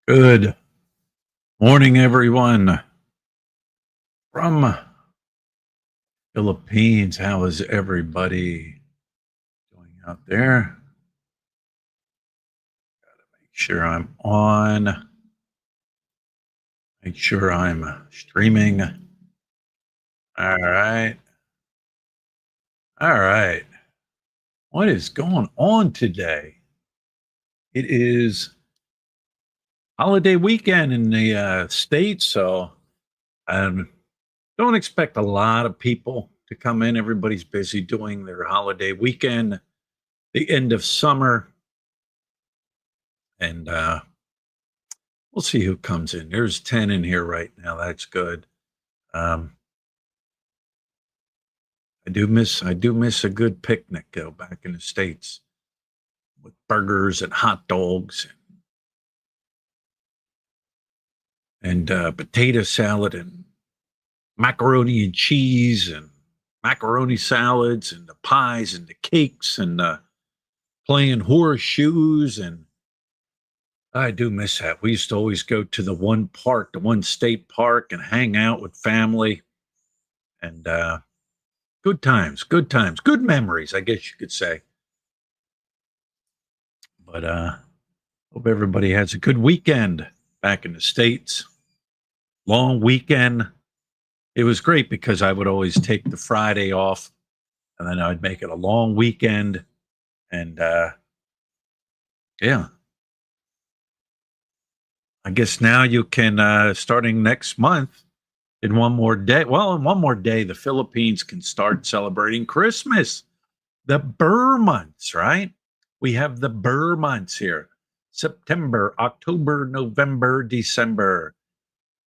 Good morning, everyone from Philippines. How is everybody doing out there? Make sure I'm on. Make sure I'm streaming. All right. All right. What is going on today? It is holiday weekend in the States, so don't expect a lot of people to come in. Everybody's busy doing their holiday weekend, the end of summer, and we'll see who comes in. There's 10 in here right now. That's good. Um, I do miss a good picnic though back in the States with burgers and hot dogs and potato salad and macaroni and cheese and macaroni salads and the pies and the cakes and playing horseshoes. And I do miss that. We used to always go to the one state park and hang out with family and good times, good memories, I guess you could say. But hope everybody has a good weekend back in the States. Long weekend. It was great because I would always take the Friday off and then I'd make it a long weekend. And yeah, I guess now you can, starting next month, in one more day, the Philippines can start celebrating Christmas. The Burr months, right? We have the Burr months here: September, October, November, December.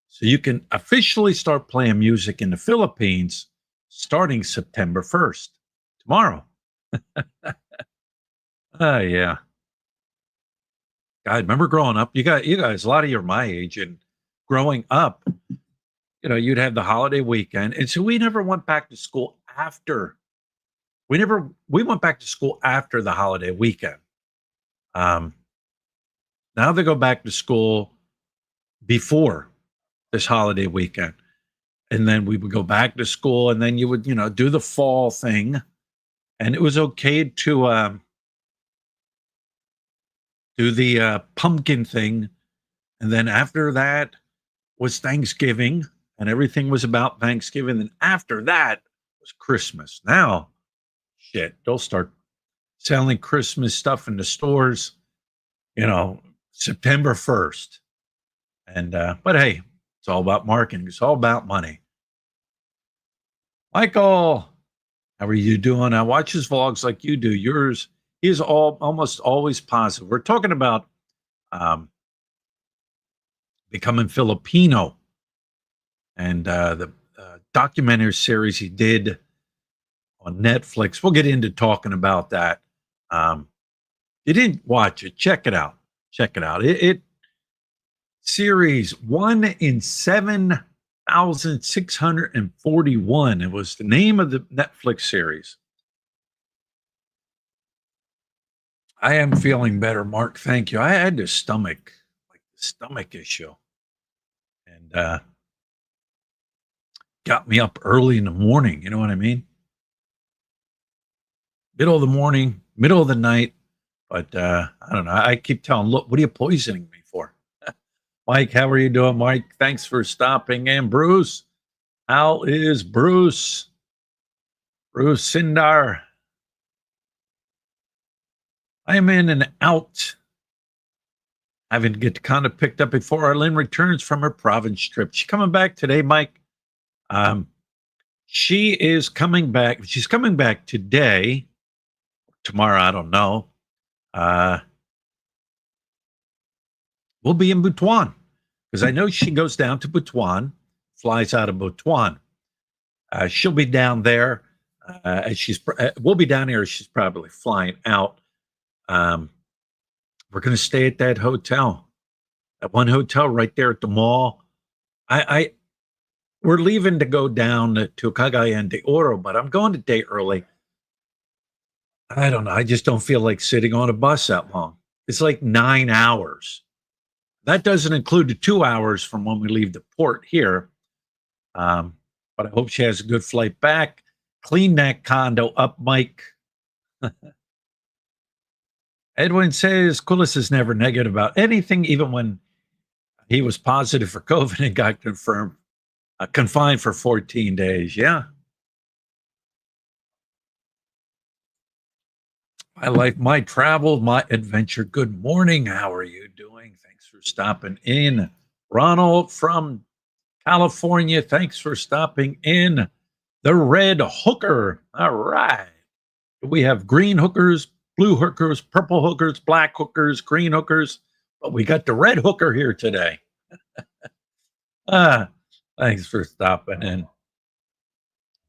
So you can officially start playing music in the Philippines starting September 1st, tomorrow. Yeah. I remember growing up, you guys, a lot of you are my age, and growing up, you'd have the holiday weekend. And so we never went back to school after. We went back to school after the holiday weekend. Um, Now they go back to school before this holiday weekend. And then we would go back to school and then you would, do the fall thing. And it was okay to do the pumpkin thing. And then after that was Thanksgiving and everything was about Thanksgiving. And after that was Christmas. Now, shit, they'll start selling Christmas stuff in the stores, September 1st. And, but hey, it's all about marketing. It's all about money. Michael, how are you doing? I watch his vlogs like you do. Yours is almost always positive. We're talking about becoming Filipino and the documentary series he did on Netflix. We'll get into talking about that. You didn't watch it, check it out. Check it out. It series 1 in 7,641. It was the name of the Netflix series. I am feeling better, Mark. Thank you. I had the stomach issue, and got me up early in the morning. You know what I mean? Middle of the morning, middle of the night. But I don't know. I keep telling, look, what are you poisoning me for? Mike, how are you doing, Mike? Thanks for stopping in. Bruce, how is Bruce? Bruce Sindar. I am in and out. Having to get kind of picked up before Arlene returns from her province trip. She's coming back today, Mike. She is coming back. She's coming back today. Tomorrow, I don't know. We'll be in Butuan because I know she goes down to Butuan, flies out of Butuan. She'll be down there as we'll be down here. She's probably flying out. We're going to stay at that hotel, that one hotel right there at the mall. We're leaving to go down to Cagayan de Oro, but I'm going a day early. I don't know. I just don't feel like sitting on a bus that long. It's like 9 hours. That doesn't include the 2 hours from when we leave the port here. Um, but I hope she has a good flight back. Clean that condo up, Mike. Edwin says Kulas is never negative about anything, even when he was positive for COVID and got confined for 14 days. Yeah. My life, my travel, my adventure. Good morning. How are you doing? Thanks for stopping in. Ronald from California, thanks for stopping in. The Red Hooker. All right. We have green hookers, blue hookers, purple hookers, black hookers, green hookers, but we got the red hooker here today. Ah, thanks for stopping in.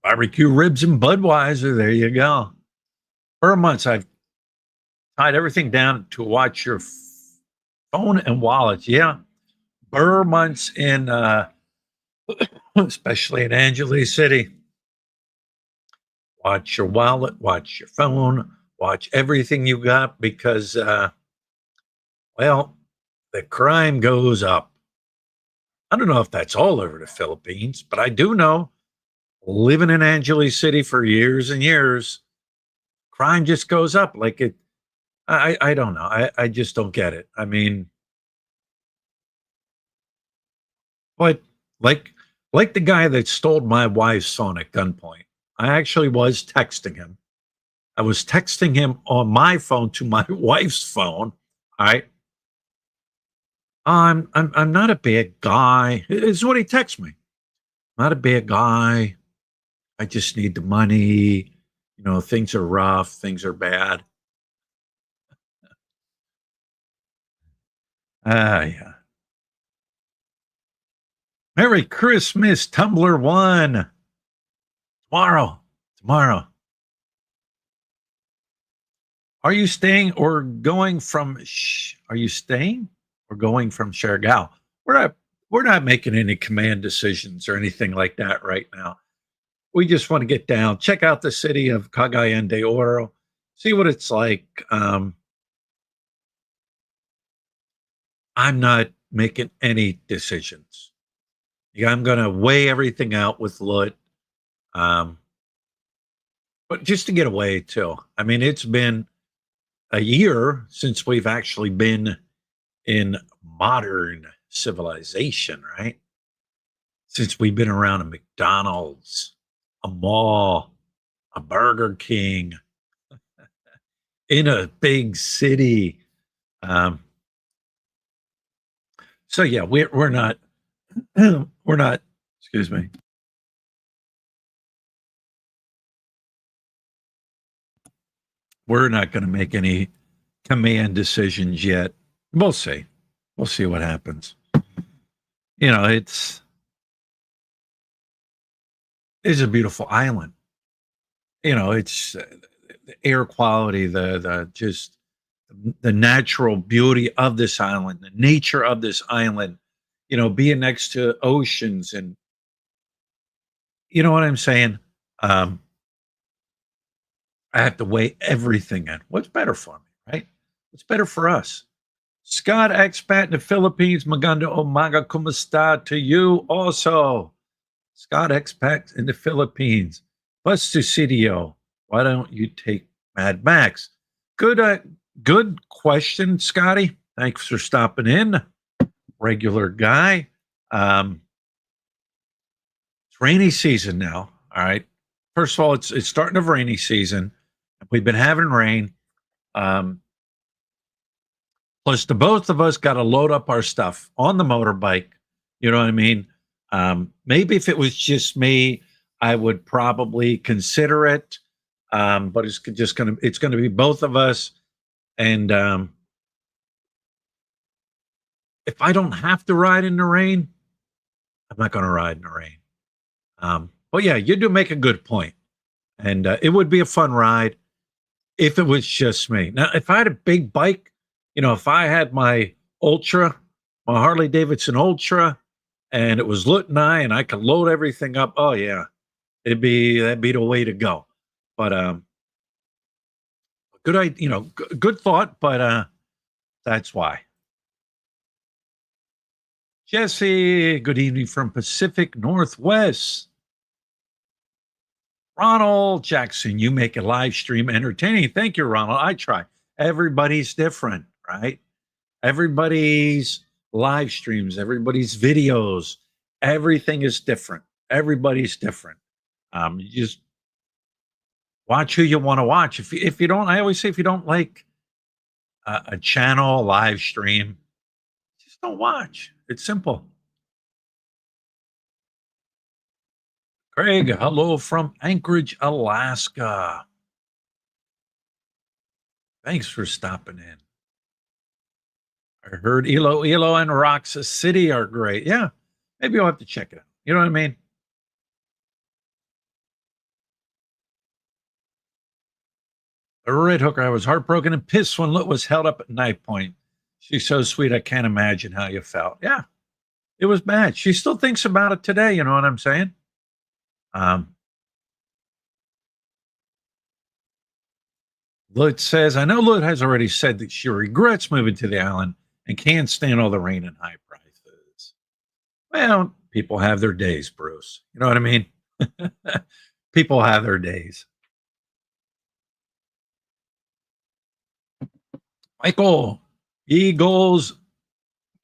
Barbecue ribs and Budweiser. There you go. For months, I've tied everything down to watch your phone and wallet. Yeah. Burr months in, especially in Angeles City. Watch your wallet, watch your phone, watch everything you got because, well, the crime goes up. I don't know if that's all over the Philippines, but I do know living in Angeles City for years and years, crime just goes up. Like it, I don't know. I just don't get it. I mean, but like, like the guy that stole my wife's phone at gunpoint, I actually was texting him. I was texting him on my phone to my wife's phone. All right. I'm not a bad guy. Is what he texts me. Not a bad guy. I just need the money. You know, things are rough, things are bad. Yeah. Merry Christmas, Tumblr One. Tomorrow. Tomorrow. Are you staying or going from are you staying or going from Siargao? We're not we're not making any command decisions or anything like that right now. We just want to get down, check out the city of Cagayan de Oro, see what it's like. I'm not making any decisions. Yeah, I'm going to weigh everything out with Lut, um, but just to get away too. I mean, it's been a year since we've actually been in modern civilization, right? Since we've been around a McDonald's, a mall, a Burger King, in a big city. Um, so yeah, we're not we're not. Excuse me. We're not going to make any command decisions yet. We'll see. We'll see what happens. You know, it's a beautiful island. You know, it's the air quality, the just the natural beauty of this island, the nature of this island. You know, being next to oceans, and you know what I'm saying. Um, I have to weigh everything in. What's better for me, right? What's better for us? Scott, expat in the Philippines, maganda umaga, kumusta to you also. Scott, expat in the Philippines. Bus to CDO. Why don't you take Mad Max? Good, good question, Scotty. Thanks for stopping in. Regular guy. It's rainy season now. All right. First of all, it's starting of rainy season. We've been having rain. Um, Plus, the both of us got to load up our stuff on the motorbike. You know what I mean? Maybe if it was just me, I would probably consider it. But it's gonna be both of us. And if I don't have to ride in the rain, I'm not gonna ride in the rain. But yeah, you do make a good point, and it would be a fun ride if it was just me. Now, if I had a big bike, you know, if I had my Ultra, my Harley Davidson Ultra, and it was Lut and I could load everything up. Oh yeah, that'd be the way to go. But good idea, you know, good thought. But that's why. Jesse, good evening from Pacific Northwest. Ronald Jackson, you make a live stream entertaining. Thank you, Ronald. I try. Everybody's different, right? Everybody's live streams, everybody's videos, everything is different. Everybody's different. You just watch who you want to watch. If you don't, I always say if you don't like a channel, a live stream, just don't watch. It's simple. Craig, hello from Anchorage, Alaska. Thanks for stopping in. I heard Elo and Roxas City are great. Yeah, maybe I'll have to check it out. You know what I mean? A red hooker, I was heartbroken and pissed when Lit was held up at knife point. She's so sweet, I can't imagine how you felt. Yeah, it was bad. She still thinks about it today, you know what I'm saying? Lit says, I know Lit has already said that she regrets moving to the island and can't stand all the rain and high prices. Well, people have their days, Bruce. You know what I mean? People have their days. Michael, Eagles,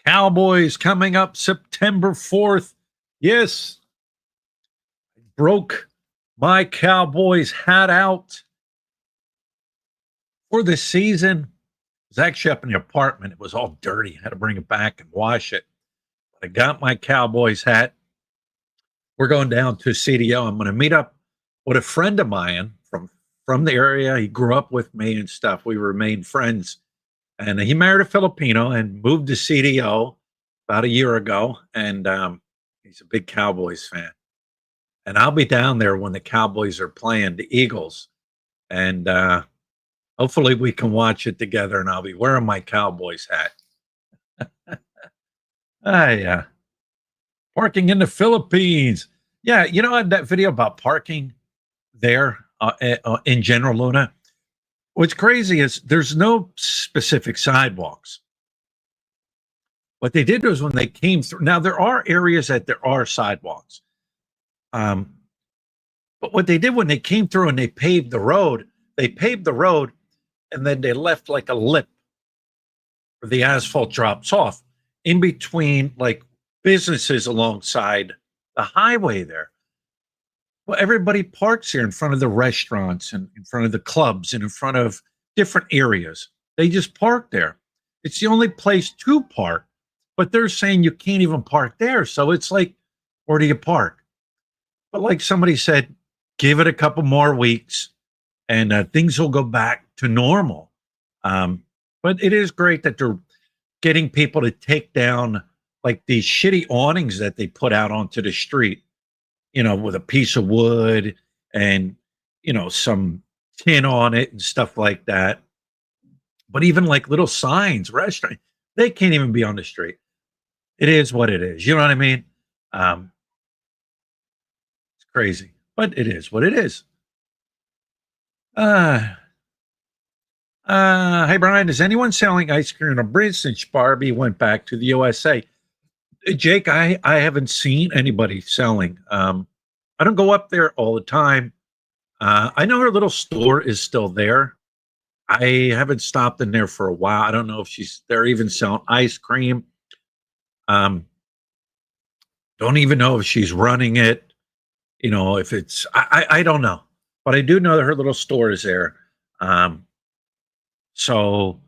Cowboys coming up September 4th. Yes, broke my Cowboys hat out for the season. It was actually up in the apartment. It was all dirty. I had to bring it back and wash it. But I got my Cowboys hat. We're going down to CDO. I'm going to meet up with a friend of mine from the area. He grew up with me and stuff. We remained friends. And he married a Filipino and moved to CDO about a year ago. And he's a big Cowboys fan. And I'll be down there when the Cowboys are playing the Eagles. And hopefully we can watch it together. And I'll be wearing my Cowboys hat. Yeah. Parking in the Philippines. Yeah, you know that video about parking there in General Luna? What's crazy is there's no specific sidewalks. What they did was when they came through, now there are areas that there are sidewalks. But what they did when they came through and they paved the road and then they left like a lip where the asphalt drops off in between like businesses alongside the highway there. Well, everybody parks here in front of the restaurants and in front of the clubs and in front of different areas. They just park there. It's the only place to park, but they're saying you can't even park there. So it's like, where do you park? But like somebody said, give it a couple more weeks and things will go back to normal. But it is great that they're getting people to take down like these shitty awnings that they put out onto the street, you know, with a piece of wood and, you know, some tin on it and stuff like that. But even like little signs, restaurant, they can't even be on the street. It is what it is. You know what I mean? It's crazy, but it is what it is. Hey Brian, is anyone selling ice cream on a bridge since Barbie went back to the USA? Jake, I haven't seen anybody selling. I don't go up there all the time. I know her little store is still there. I haven't stopped in there for a while. I don't know if they're even selling ice cream. Don't even know if she's running it. You know, if it's I don't know, but I do know that her little store is there. So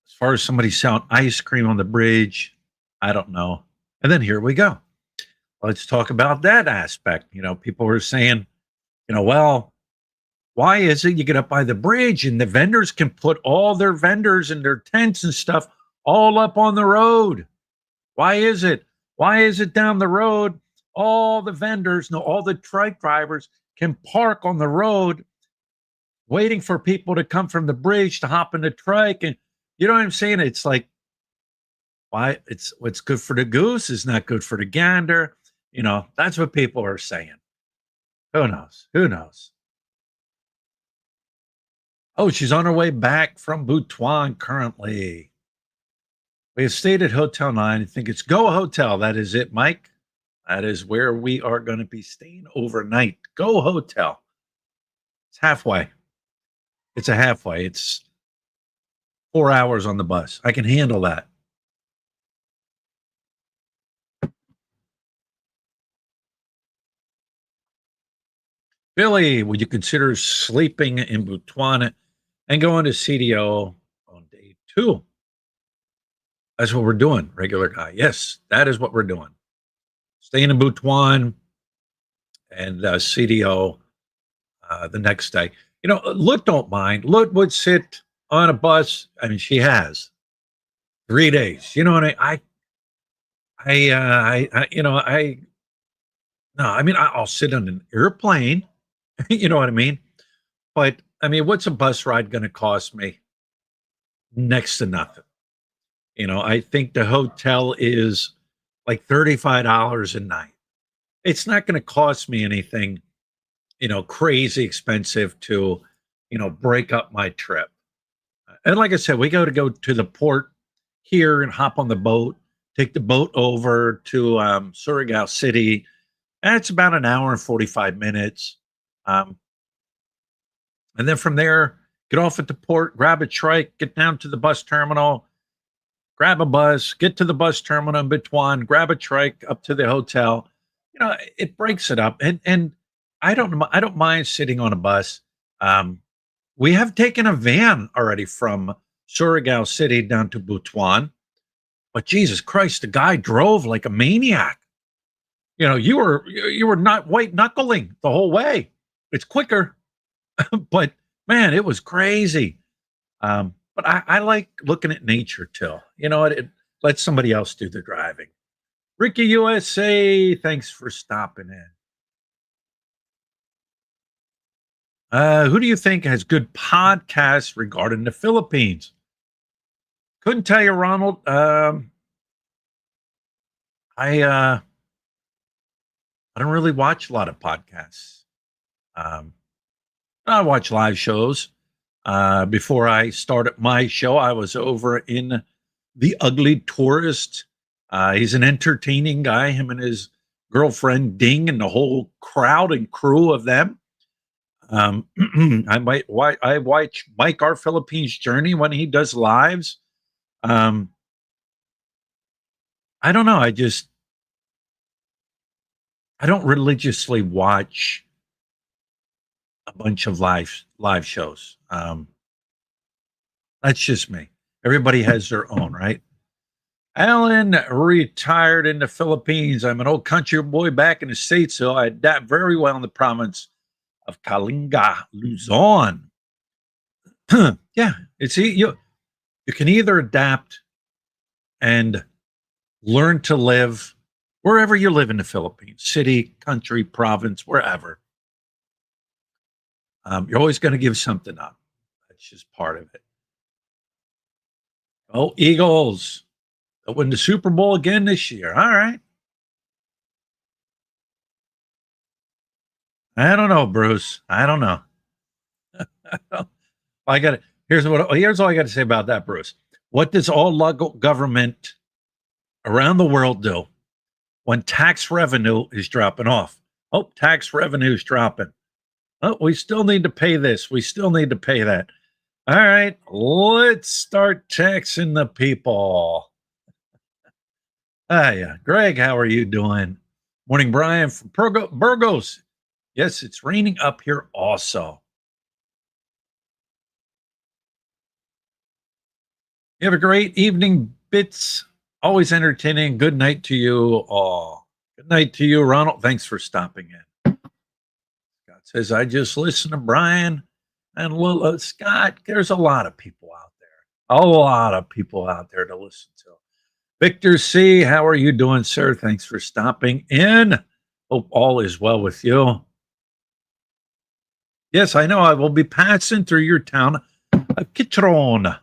as far as somebody selling ice cream on the bridge, I don't know. And then here we go. Let's talk about that aspect. You know, people were saying, you know, well, why is it you get up by the bridge and the vendors can put all their vendors and their tents and stuff all up on the road? Why is it? Why is it down the road? All the vendors, no, all the truck drivers can park on the road waiting for people to come from the bridge to hop in the truck. And you know what I'm saying? It's like, why it's what's good for the goose is not good for the gander. You know, that's what people are saying. Who knows? Who knows? Oh, she's on her way back from Butuan currently. We have stayed at Hotel 9. I think it's Go Hotel. That is it, Mike. That is where we are going to be staying overnight. Go Hotel. It's halfway. It's a halfway. It's 4 hours on the bus. I can handle that. Billy, would you consider sleeping in Botswana and going to CDO on day 2? That's what we're doing, regular guy. Yes, that is what we're doing. Staying in Botswana and CDO the next day. You know, Lut don't mind. Lut would sit on a bus. I mean, she has 3 days. You know what no, I mean, I'll sit on an airplane. You know what I mean? But I mean, what's a bus ride going to cost me? Next to nothing. You know, I think the hotel is like $35 a night. It's not going to cost me anything, crazy expensive to, break up my trip. And like I said, we go to the port here and hop on the boat, take the boat over to Surigao City. And it's about an hour and 45 minutes. Um, and then from there, get off at the port, grab a trike, get down to the bus terminal, grab a bus, get to the bus terminal in Butuan, grab a trike up to the hotel. It breaks it up. And I don't mind sitting on a bus. We have taken a van already from Surigao City down to Butuan. But Jesus Christ, the guy drove like a maniac. You were not white knuckling the whole way. It's quicker, but man, it was crazy. But I like looking at nature too. You know what? It lets somebody else do the driving. Ricky USA, thanks for stopping in. Who do you think has good podcasts regarding the Philippines? Couldn't tell you, Ronald. I don't really watch a lot of podcasts. Um, I watch live shows. Before I started my show, I was over in The Ugly Tourist. He's an entertaining guy, him and his girlfriend Ding and the whole crowd and crew of them. I watch Mike Our Philippines Journey when he does lives. Um, I don't know. I don't religiously watch a bunch of live shows. That's just me. Everybody has their own, right? Alan retired in the Philippines. I'm an old country boy back in the States, so I adapt very well in the province of Kalinga, Luzon. Yeah, you can either adapt and learn to live wherever you live in the Philippines, city, country, province, wherever. You're always going to give something up. That's just part of it. Oh, Eagles. They'll win the Super Bowl again this year. All right. I don't know, Bruce. I don't know. I got it. Here's all I got to say about that, Bruce. What does all local government around the world do when tax revenue is dropping off? Oh, tax revenue is dropping. Oh, we still need to pay this. We still need to pay that. All right, let's start taxing the people. Yeah. Greg, how are you doing? Morning, Brian from Burgos. Yes, it's raining up here also. You have a great evening, Bits. Always entertaining. Good night to you all. Good night to you, Ronald. Thanks for stopping in. Scott says, I just listened to Brian and Scott. There's a lot of people out there. A lot of people out there to listen to. Victor C., how are you doing, sir? Thanks for stopping in. Hope all is well with you. Yes, I know. I will be passing through your town of Kitron.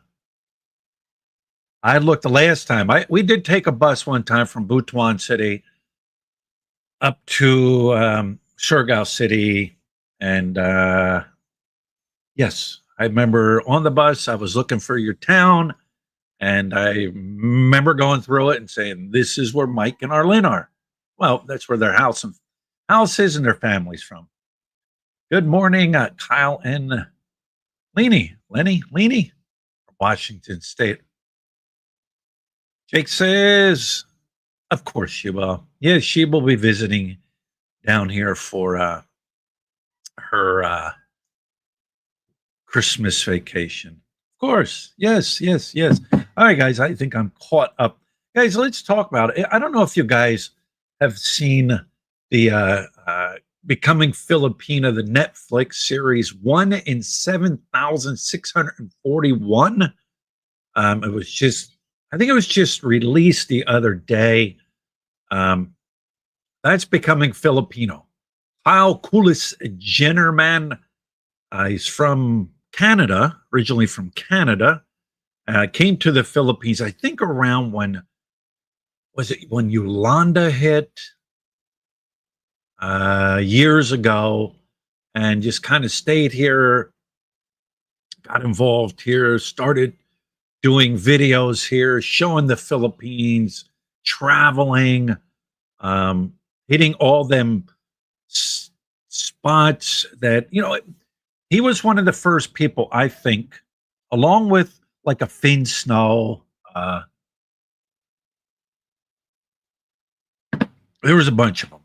I looked the last time. We did take a bus one time from Butuan City up to Surigao City. And yes, I remember on the bus, I was looking for your town. And I remember going through it and saying, "This is where Mike and Arlene are." Well, that's where their house is and their family's from. Good morning, Kyle and Lenny, Washington State. Jake says, "Of course she will. Yeah, she will be visiting down here for her Christmas vacation. Of course. Yes, yes, yes. All right, guys, I think I'm caught up. Guys, let's talk about it. I don't know if you guys have seen the Becoming Filipino, the Netflix series, 1 in 7,641. It was just, I think it was just released the other day. Um, that's Becoming Filipino. Kyle Jennermann, he's from Canada, originally from Canada, came to the Philippines, I think around when Yolanda hit years ago, and just kind of stayed here, got involved here, started doing videos here, showing the Philippines, traveling, um, hitting all them spots that, he was one of the first people, I think, along with like a Finn Snow. There was a bunch of them.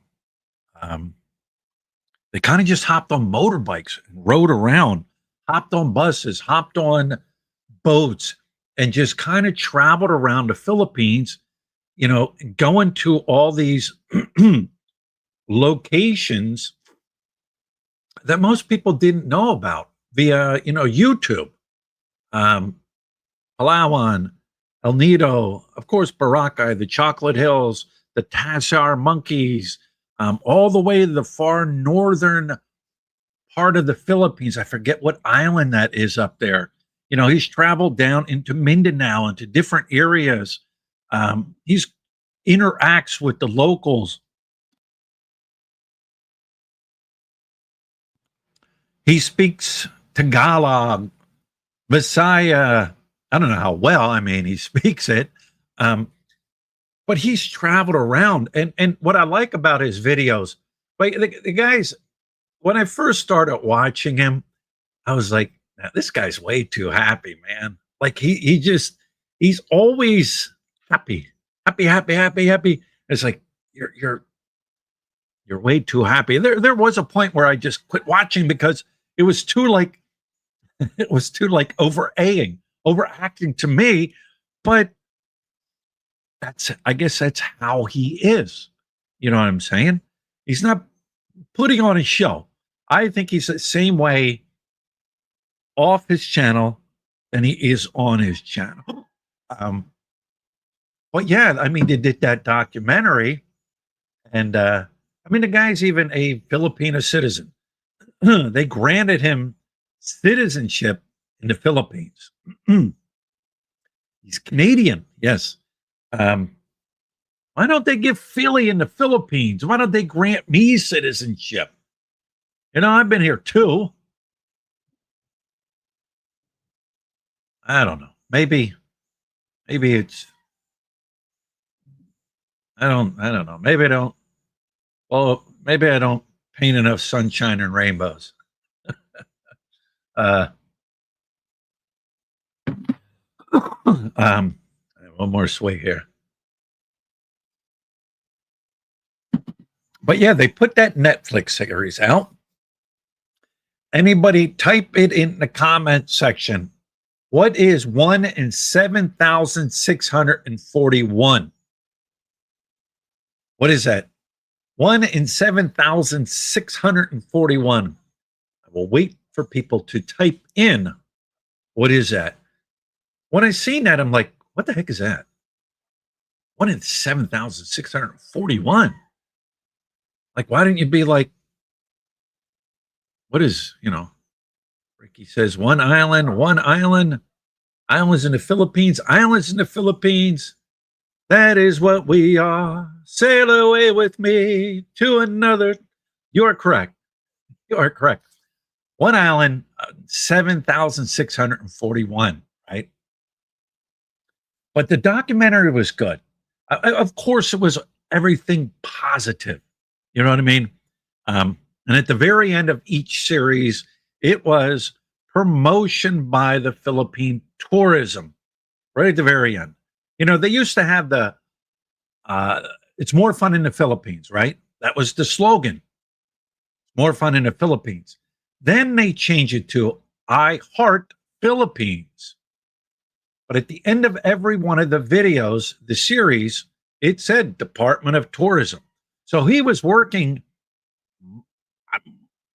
They kind of just hopped on motorbikes and rode around, hopped on buses, hopped on boats, and just kind of traveled around the Philippines, going to all these locations that most people didn't know about via, YouTube. Um, Palawan, El Nido, of course, Boracay, the Chocolate Hills, the Tassar Monkeys, all the way to the far northern part of the Philippines. I forget what island that is up there. He's traveled down into Mindanao, into different areas. He's interacts with the locals. He speaks Tagalog, Visaya. I don't know how well. I mean, he speaks it, but he's traveled around. And what I like about his videos, like the guys, when I first started watching him, I was like, "Man, this guy's way too happy, man." Like he's always happy, happy, happy, happy, happy. It's like you're way too happy. There was a point where I just quit watching because it was too like it was too like overacting to me. But I guess that's how he is. You know what I'm saying? He's not putting on a show. I think he's the same way off his channel than he is on his channel. Um, but yeah, I mean, they did that documentary, and I mean, the guy's even a Filipino citizen. They granted him citizenship in the Philippines. He's Canadian, yes. Um, why don't they give Philly in the Philippines? Why don't they grant me citizenship? I've been here too. I don't know. Maybe it's I don't know. Maybe I don't. Well, maybe I don't paint enough sunshine and rainbows. Uh, one more swig here. But yeah, they put that Netflix series out. Anybody type it in the comment section. What is 1 in 7,641? What is that? 1 in 7,641. I will wait for people to type in. What is that? When I seen that, I'm like, what the heck is that? 1 in 7,641. Like, why didn't you be like, what is, Ricky says one island, islands in the Philippines, islands in the Philippines. That is what we are. Sail away with me to another. You are correct. You are correct. One island, 7,641, right? But the documentary was good. Of course, it was everything positive. You know what I mean? And at the very end of each series, it was promotion by the Philippine tourism, right at the very end. You know, they used to have the it's more fun in the Philippines, right? That was the slogan, more fun in the Philippines. Then they changed it to I heart Philippines. But at the end of every one of the videos, the series, it said Department of Tourism. So he was working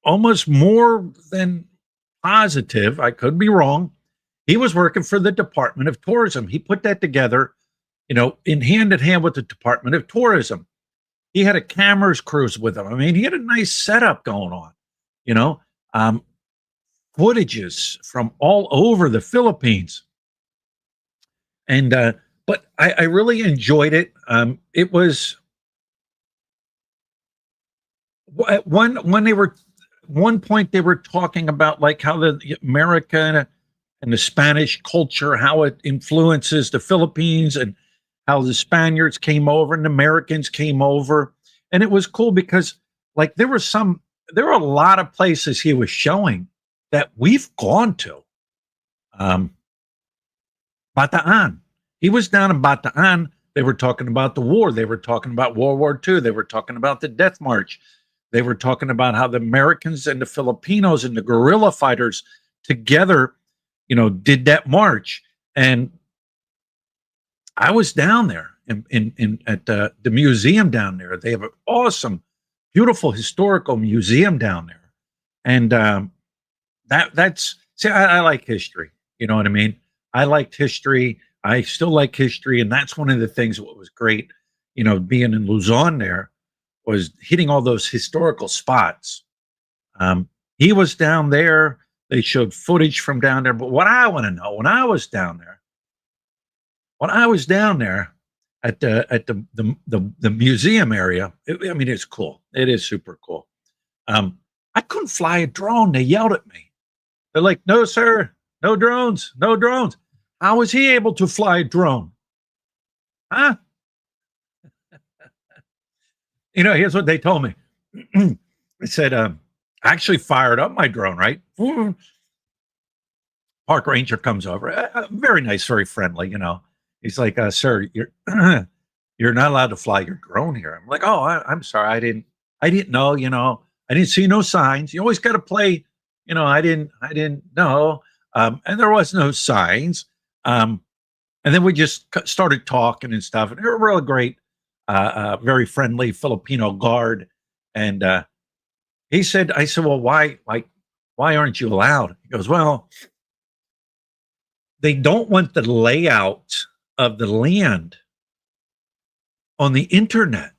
almost more than positive. I could be wrong. He was working for the Department of Tourism. He put that together, you know, in hand with the Department of Tourism. He had a cameras crews with him. I mean, he had a nice setup going on, you know, um, footages from all over the Philippines. And, but I really enjoyed it. It was at when they were one point they were talking about like how the America and the Spanish culture, how it influences the Philippines, and how the Spaniards came over and the Americans came over. And it was cool because like there were a lot of places he was showing that we've gone to. Um, Bataan. He was down in Bataan. They were talking about the war. They were talking about World War II. They were talking about the Death March. They were talking about how the Americans and the Filipinos and the guerrilla fighters together, you know, did that march. And I was down there in at the museum down there. They have an awesome, beautiful historical museum down there. And that's see, I like history. You know what I mean? I liked history. I still like history, and that's one of the things what was great. You know, being in Luzon there was hitting all those historical spots. Um, he was down there. They showed footage from down there. But what I want to know, when I was down there at the museum area, I mean, it's cool. It is super cool. I couldn't fly a drone. They yelled at me. They're like, "No, sir, no drones, no drones." How was he able to fly a drone? Huh? You know, here's what they told me. They said, I actually fired up my drone, right? Park ranger comes over, very nice, very friendly, you know. He's like, sir, you're you're not allowed to fly your drone here. I'm like, oh, I'm sorry, I didn't know, you know, I didn't see no signs. You always got to play, you know, I didn't know, and there was no signs, and then we just started talking and stuff, and they were really great, very friendly Filipino guard, and he said, I said, well, why aren't you allowed? He goes, well, they don't want the layout of the land on the internet.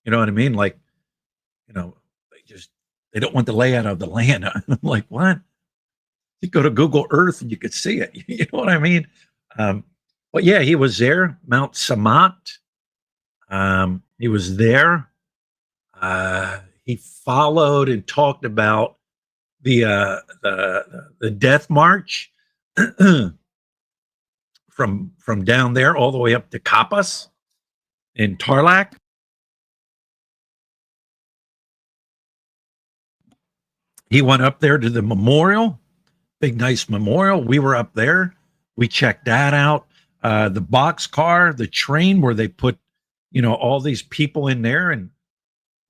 You know what I mean? Like, you know, they don't want the layout of the land. I'm like, what? You go to Google Earth and you could see it. You know what I mean? But yeah, he was there, Mount Samat. He was there. He followed and talked about the death march from down there all the way up to Capas in Tarlac. He went up there to the memorial, big nice memorial. We were up there. We checked that out. The box car, the train where they put, you know, all these people in there and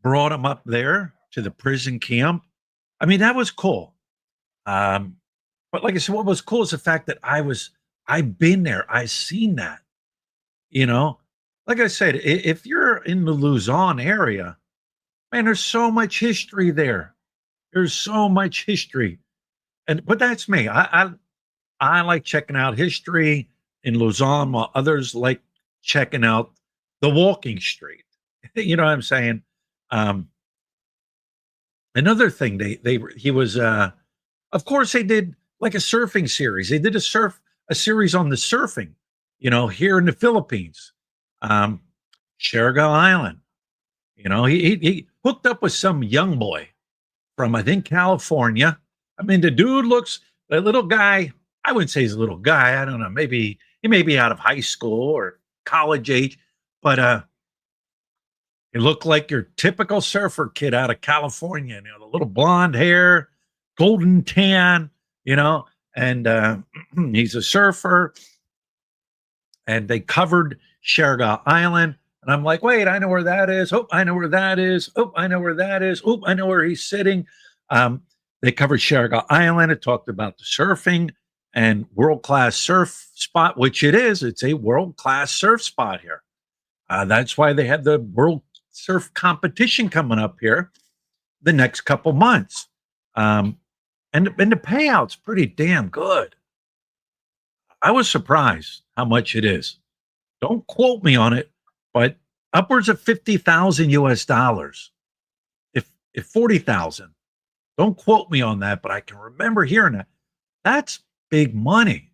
brought them up there to the prison camp. I mean, that was cool. But like I said, what was cool is the fact that I've been there. I seen that, you know, like I said, if you're in the Luzon area, man, there's so much history there. There's so much history. But that's me. I like checking out history in Luzon while others like checking out the walking street. You know what I'm saying? Um, Another thing he was of course they did like a surfing series. They did a series on the surfing, you know, here in the Philippines. Um Siargao Island. You know, he hooked up with some young boy from I think California. I mean, the dude looks a little guy. I wouldn't say he's a little guy. I don't know. Maybe He may be out of high school or college age, but he looked like your typical surfer kid out of California. The little blonde hair, golden tan, you know, and he's a surfer. And they covered Sherga Island. And I'm like, wait, I know where that is. Oh, I know where that is. Oh, I know where that is. Oh, I know where he's sitting. They covered Sherga Island. It talked about the surfing and world-class surf spot, which it is. It's a world-class surf spot here. That's why they had the World Surf Competition coming up here the next couple months. And the payout's pretty damn good. I was surprised how much it is. Don't quote me on it, but upwards of 50,000 US dollars. If 40,000. Don't quote me on that, but I can remember hearing that. That's big money.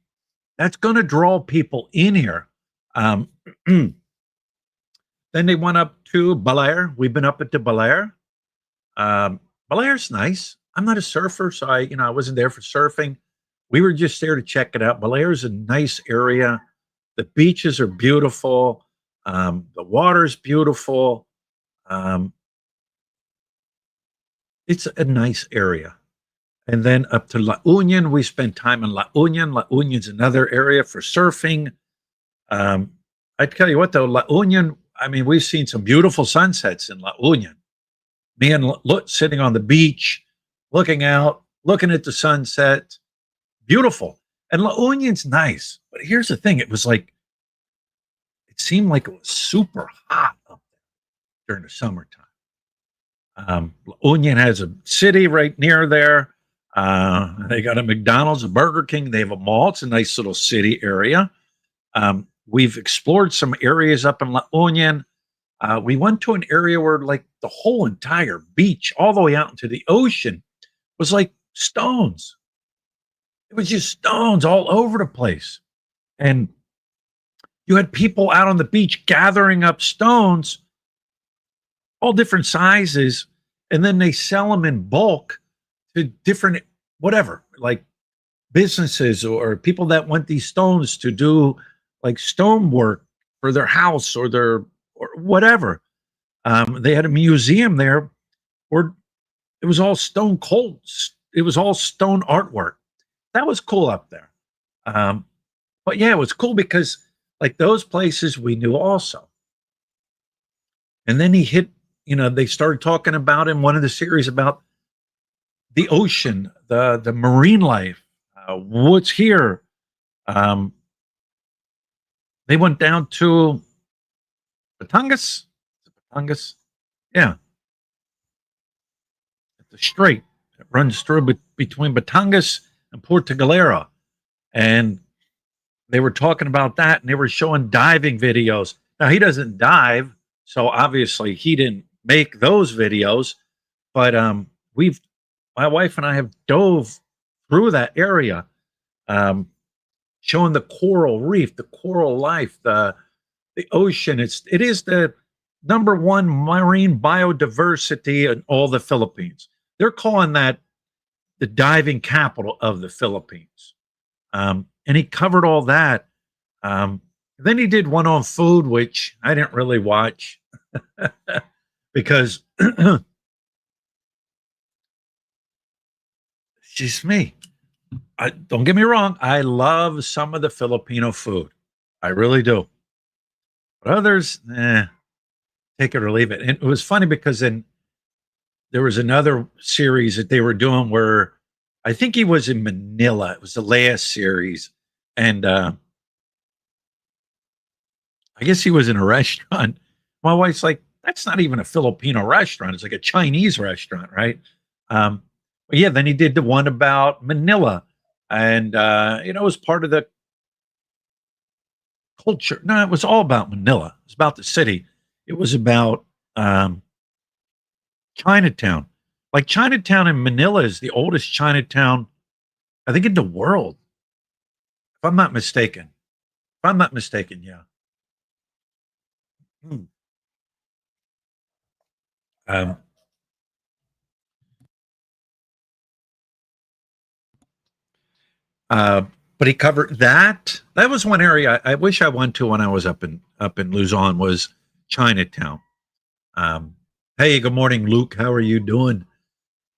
That's going to draw people in here. Then they went up to Belair. We've been up at the Belair. Belair's nice. I'm not a surfer, so I wasn't there for surfing. We were just there to check it out. Belair's a nice area. The beaches are beautiful. The water's beautiful. It's a nice area. And then up to La Union, we spent time in La Union. La Union's another area for surfing. I tell you what, though, La Union, I mean, we've seen some beautiful sunsets in La Union. Me and sitting on the beach, looking out, looking at the sunset. Beautiful. And La Union's nice. But here's the thing. It seemed like it was super hot up there during the summertime. La Union has a city right near there. They got a McDonald's, a Burger King. They have a mall. It's a nice little city area. We've explored some areas up in La Union. We went to an area where like the whole entire beach, all the way out into the ocean, was like stones. It was just stones all over the place. And you had people out on the beach gathering up stones, all different sizes, and then they sell them in bulk to different, whatever, like businesses or people that want these stones to do like stone work for their house or whatever. They had a museum there where it was all stone cold. It was all stone artwork. That was cool up there. But yeah, it was cool because like those places we knew also. And then they started talking about in one of the series about the ocean, the marine life, what's here. They went down to Batangas. Batangas, yeah, the strait that runs through between Batangas and Puerto Galera, and they were talking about that, and they were showing diving videos. Now he doesn't dive, so obviously he didn't make those videos, but my wife and I have dove through that area, showing the coral reef, the coral life, the ocean. It is the number one marine biodiversity in all the Philippines. They're calling that the diving capital of the Philippines. And he covered all that. Then he did one on food, which I didn't really watch because it's just me. Don't get me wrong. I love some of the Filipino food. I really do. But others, take it or leave it. And it was funny because there was another series that they were doing where I think he was in Manila. It was the last series. And I guess he was in a restaurant. My wife's like, that's not even a Filipino restaurant. It's like a Chinese restaurant, right? But yeah, then he did the one about Manila. And, it was part of the culture. No, it was all about Manila. It was about the city. It was about Chinatown. Like Chinatown in Manila is the oldest Chinatown, I think, in the world. If I'm not mistaken. If I'm not mistaken, yeah. Hmm. Um, uh, but he covered that. That was one area I wish I went to when I was up in Luzon, was Chinatown. Um, hey, good morning, Luke. How are you doing?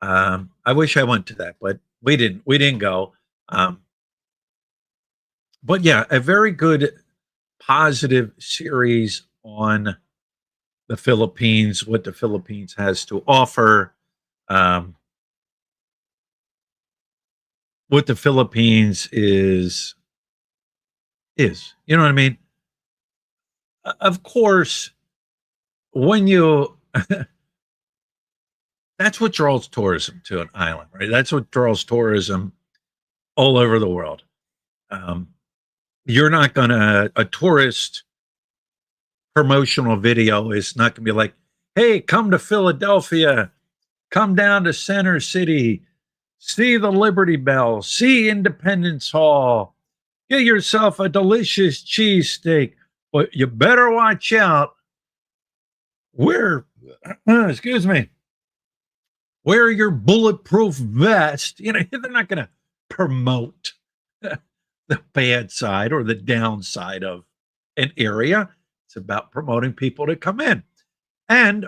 I wish I went to that, but we didn't. We didn't go. Um, but yeah, a very good positive series on the Philippines, what the Philippines has to offer, um, what the Philippines is. You know what I mean? Of course, when you that's what draws tourism to an island, right? That's what draws tourism all over the world. Um, you're not gonna a tourist promotional video is not gonna be like, "Hey, come to Philadelphia, come down to Center City, see the Liberty Bell, see Independence Hall, get yourself a delicious cheesesteak." But you better watch out. We're excuse me, wear your bulletproof vest. You know, they're not going to promote the bad side or the downside of an area. It's about promoting people to come in. And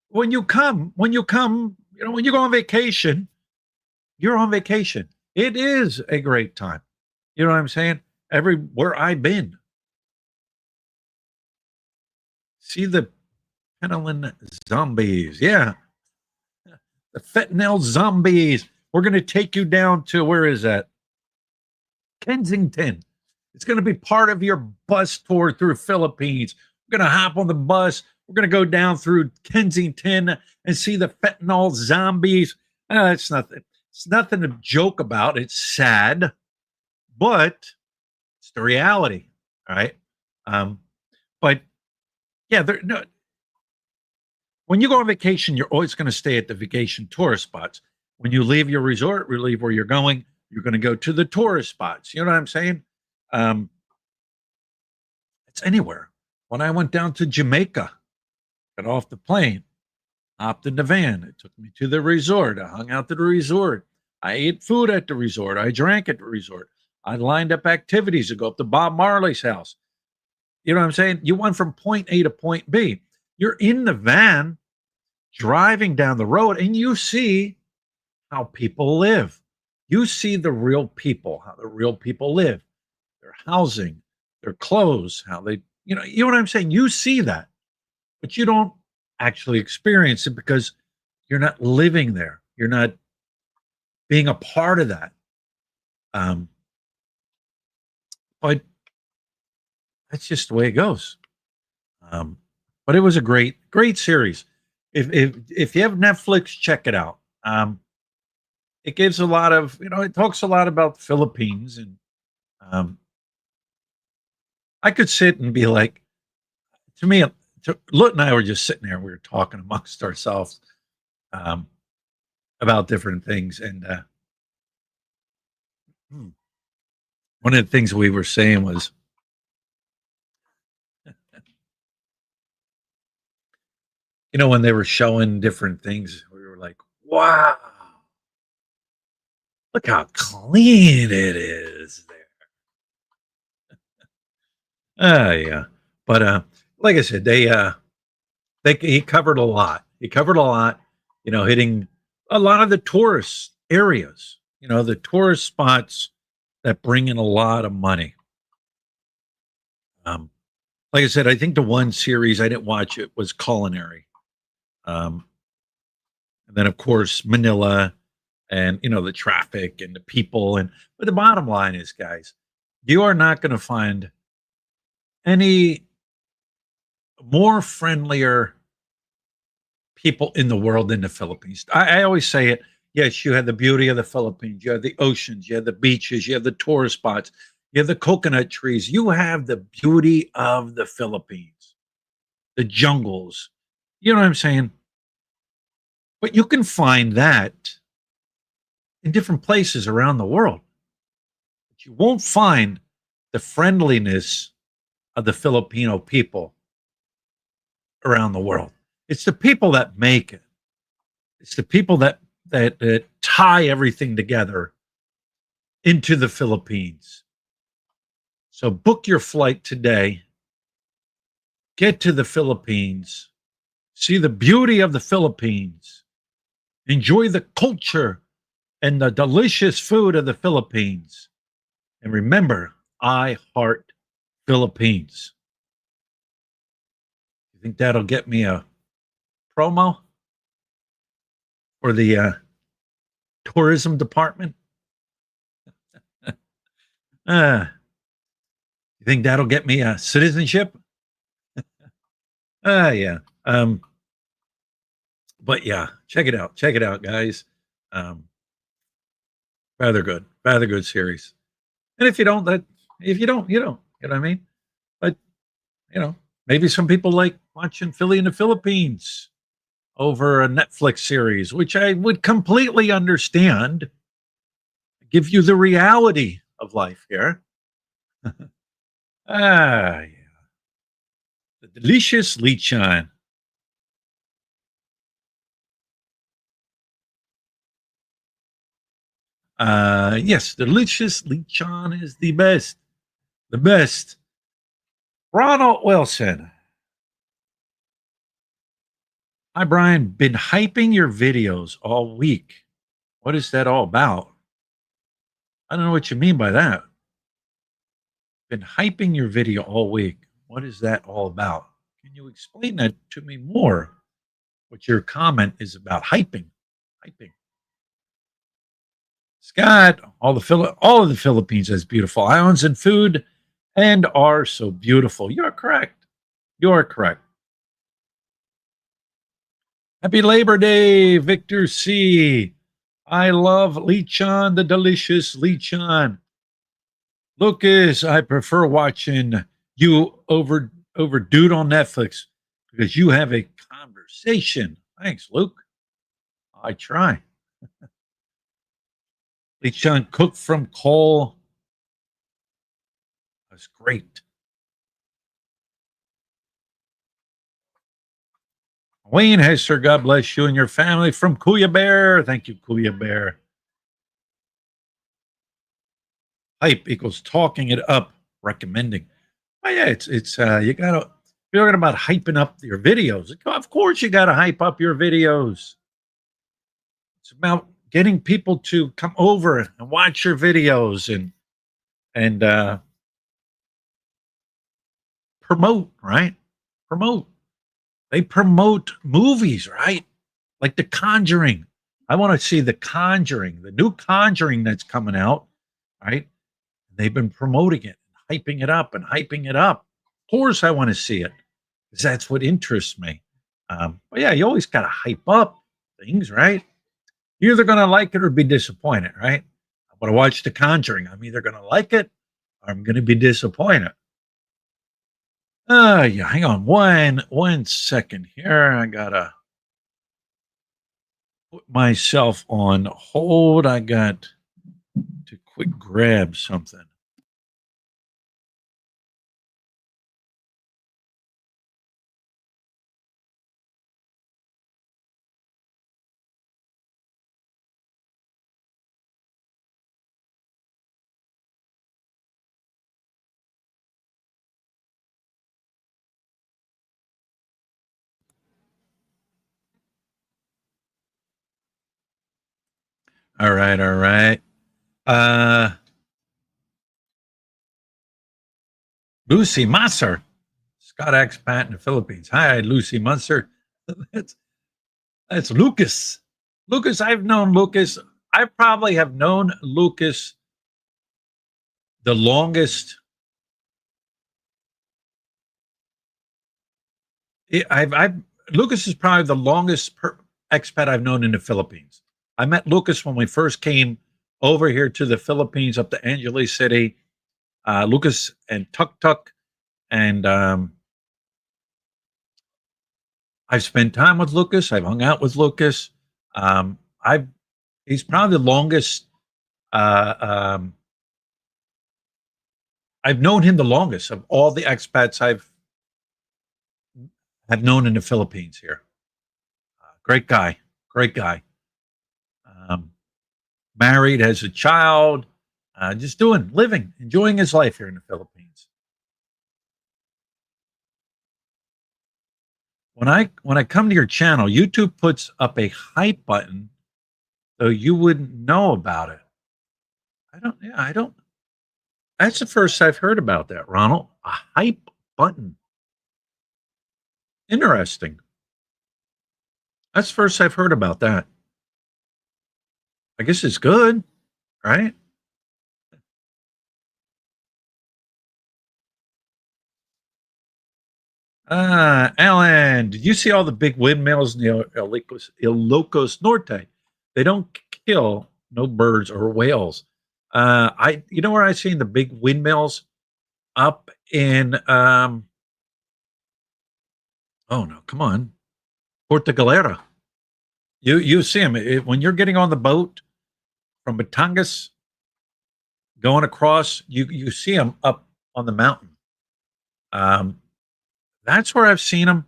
when you go on vacation, you're on vacation. It is a great time. You know what I'm saying? Everywhere I've been, see the penicillin zombies. Yeah, the fentanyl zombies. We're going to take you down to, where is that? Kensington. It's going to be part of your bus tour through Philippines. We're going to hop on the bus. We're going to go down through Kensington and see the fentanyl zombies. It's nothing. It's nothing to joke about. It's sad, but it's the reality. All right. But yeah, no, when you go on vacation, you're always going to stay at the vacation tourist spots. When you leave your resort, you leave where you're going, you're going to go to the tourist spots. You know what I'm saying? Um, it's anywhere. When I went down to Jamaica, got off the plane, hopped in the van. It took me to the resort. I hung out at the resort. I ate food at the resort. I drank at the resort. I lined up activities to go up to Bob Marley's house. You know what I'm saying? You went from point A to point B. You're in the van driving down the road and you see how people live. You see the real people, how the real people live, their housing, their clothes, how they, you know what I'm saying? You see that, but you don't actually experience it because you're not living there. You're not being a part of that. Um, but that's just the way it goes. Um, but it was a great series. If you have Netflix, check it out. It gives a lot of, it talks a lot about the Philippines, and um, I could sit and be like, to me, Lut and I were just sitting there. We were talking amongst ourselves um, about different things, and one of the things we were saying was, when they were showing different things, we were like, "Wow, look how clean it is there." Yeah, but like I said, he covered a lot. He covered a lot, hitting a lot of the tourist areas, the tourist spots that bring in a lot of money. Um, like I said, I think the one series I didn't watch, it was culinary. Um, and then of course Manila, and the traffic and the people, but the bottom line is, guys, you are not going to find any more friendlier people in the world than the Philippines. I always say it. Yes, you have the beauty of the Philippines. You have the oceans. You have the beaches. You have the tourist spots. You have the coconut trees. You have the beauty of the Philippines, the jungles. You know what I'm saying? But you can find that in different places around the world. But you won't find the friendliness of the Filipino people around the world. It's the people that make it. It's the people that tie everything together into the Philippines. So book your flight today. Get to the Philippines. See the beauty of the Philippines. Enjoy the culture and the delicious food of the Philippines. And remember, I heart Philippines. You think that'll get me a promo for the tourism department? You think that'll get me a citizenship? Yeah. But yeah, check it out. Check it out, guys. Um, rather good series. And if you don't, if you don't, you don't. You know what I mean? But maybe some people like watching Philly in the Philippines over a Netflix series, which I would completely understand. Give you the reality of life here. Yeah. The delicious lechon. Yes, delicious lechon is the best. The best. Ronald Wilson. Hi, Brian. Been hyping your videos all week. What is that all about? I don't know what you mean by that. Been hyping your video all week. What is that all about? Can you explain that to me more? What your comment is about hyping? Hyping. Scott, all of the Philippines has beautiful islands and food and are so beautiful. You're correct. You're correct. Happy Labor Day, Victor C. I love lechon, the delicious lechon. Lucas, I prefer watching you over dude on Netflix because you have a conversation. Thanks, Luke. I try. Lechon cooked from coal. That's great. Wayne Hester, God bless you and your family from Kuya Bear. Thank you, Kuya Bear. Hype equals talking it up, recommending. Oh yeah, it's you gotta, you're talking about hyping up your videos. Of course you gotta hype up your videos. It's about getting people to come over and watch your videos and promote, right? Promote. They promote movies, right? Like The Conjuring. I want to see The Conjuring, the new Conjuring that's coming out, right? They've been promoting it, hyping it up and hyping it up. Of course, I want to see it because that's what interests me. But yeah, you always got to hype up things, right? You're either going to like it or be disappointed, right? I'm going to watch The Conjuring. I'm either going to like it or I'm going to be disappointed. Yeah, hang on one second here. I gotta put myself on hold. I got to quick grab something. All right, all right. Lucy Musser, Scott expat in the Philippines. Hi, Lucy Musser. that's that's Lucas. Lucas, I've known Lucas. I probably have known Lucas the longest. I've Lucas is probably the longest expat I've known in the Philippines. I met Lucas when we first came over here to the Philippines, up to Angeles City. Lucas and Tuk Tuk, and I've spent time with Lucas. I've hung out with Lucas. I've He's probably the longest. Uh, um, I've known him the longest of all the expats have known in the Philippines here. Great guy, great guy. Um, Married, has a child. just living, enjoying his life here in the Philippines. When I come to your channel, YouTube puts up a hype button, so you wouldn't know about it. I don't. That's the first I've heard about that, Ronald. A hype button. Interesting. That's the first I've heard about that. I guess it's good, right? Alan, did you see all the big windmills near Ilocos Norte? They don't kill no birds or whales. You know where I seen the big windmills up in oh no, come on, Puerto Galera. You see them when you're getting on the boat from Batangas going across. You see them up on the mountain. Um, that's where I've seen them.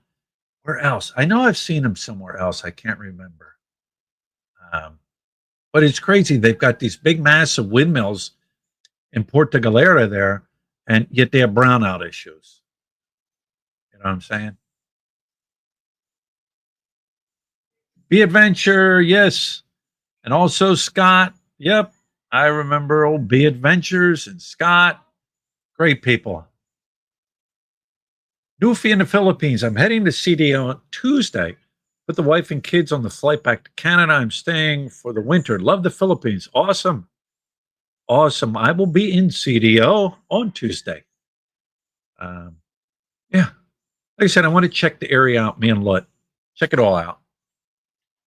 Where else? I know I've seen them somewhere else. I can't remember. Um, but it's crazy. They've got these big, massive windmills in Puerto Galera there, and yet they have brownout issues. You know what I'm saying? Be Adventure, yes. And also Scott. Yep. I remember old Be Adventures and Scott. Great people. Newfie in the Philippines. I'm heading to CD on Tuesday. Put the wife and kids on the flight back to Canada. I'm staying for the winter. Love the Philippines. Awesome. Awesome. I will be in CDO on Tuesday. Yeah. Like I said, I want to check the area out, me and Lut. Check it all out.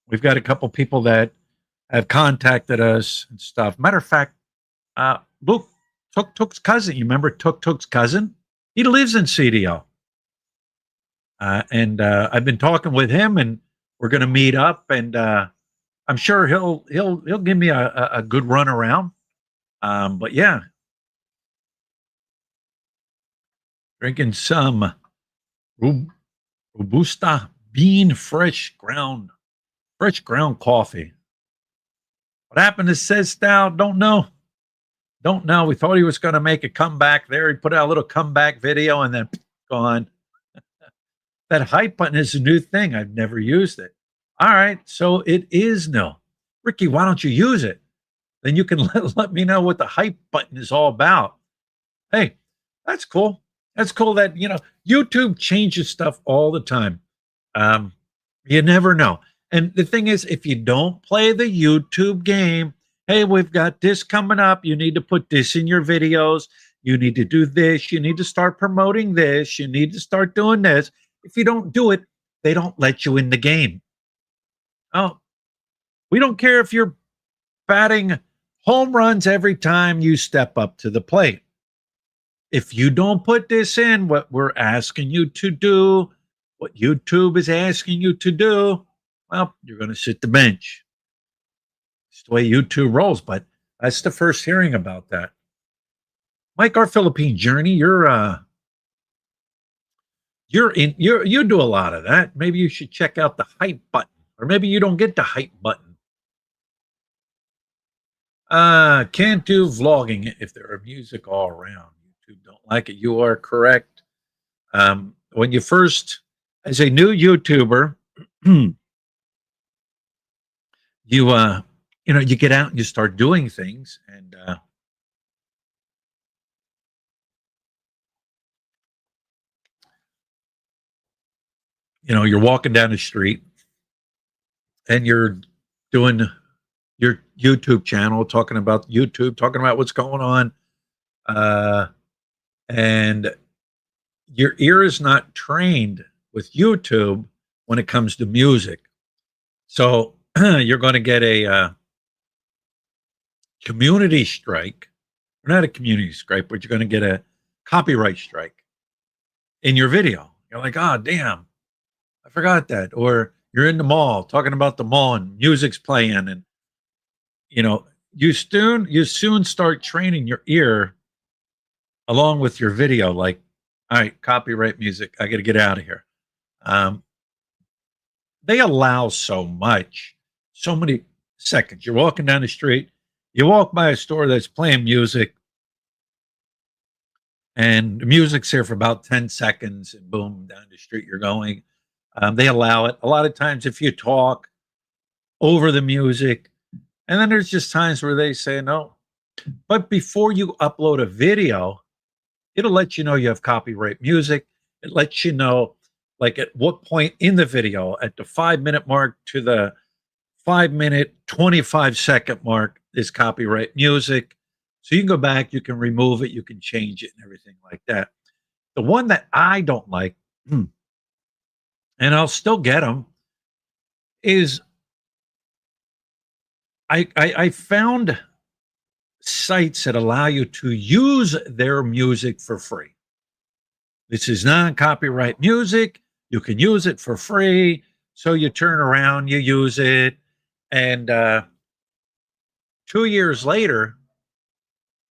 We've got a couple people that have contacted us and stuff. Matter of fact, Luke, Tuk's cousin. You remember Tuk's cousin? He lives in CDO. And I've been talking with him, and we're going to meet up, and I'm sure he'll give me a good run around. But yeah, drinking some Robusta bean fresh ground coffee. What happened to Says Stout? Don't know. Don't know. We thought he was going to make a comeback there. He put out a little comeback video and then gone. That hype button is a new thing. I've never used it. All right. So it is new. Ricky, why don't you use it? Then you can let me know what the hype button is all about. Hey, that's cool. That's cool that, YouTube changes stuff all the time. You never know. And the thing is, if you don't play the YouTube game, hey, we've got this coming up. You need to put this in your videos. You need to do this. You need to start promoting this. You need to start doing this. If you don't do it, they don't let you in the game. Oh, we don't care if you're batting home runs every time you step up to the plate. If you don't put this in, what we're asking you to do, what YouTube is asking you to do, well, you're going to sit the bench. It's the way YouTube rolls, but that's the first hearing about that. Mike, our Philippine journey, you do a lot of that. Maybe you should check out the hype button, or maybe you don't get the hype button. Can't do vlogging if there are music all around. YouTube don't like it. You are correct. When you first, as a new YouTuber, you get out and you start doing things, and you're walking down the street and you're doing your YouTube channel, talking about YouTube, talking about what's going on, and your ear is not trained with YouTube when it comes to music. So you're going to get a community strike, or not a community strike, but you're going to get a copyright strike in your video. You're like, oh, damn, I forgot that. Or you're in the mall talking about the mall and music's playing, and you soon start training your ear along with your video. Like, all right, copyright music, I got to get out of here. They allow so many seconds. You're walking down the street, You walk by a store that's playing music, and the music's here for about 10 seconds, and boom, down the street you're going. They allow it. A lot of times, if you talk over the music, and then there's just times where they say no. But before you upload a video, it'll let you know you have copyright music. It lets you know, like, at what point in the video, at the 5 minute mark to the 5 minute, 25 second mark, is copyright music. So you can go back, you can remove it, you can change it, and everything like that. The one that I don't like, and I'll still get them, is I found sites that allow you to use their music for free. This is non-copyright music. You can use it for free. So you turn around, you use it, and 2 years later,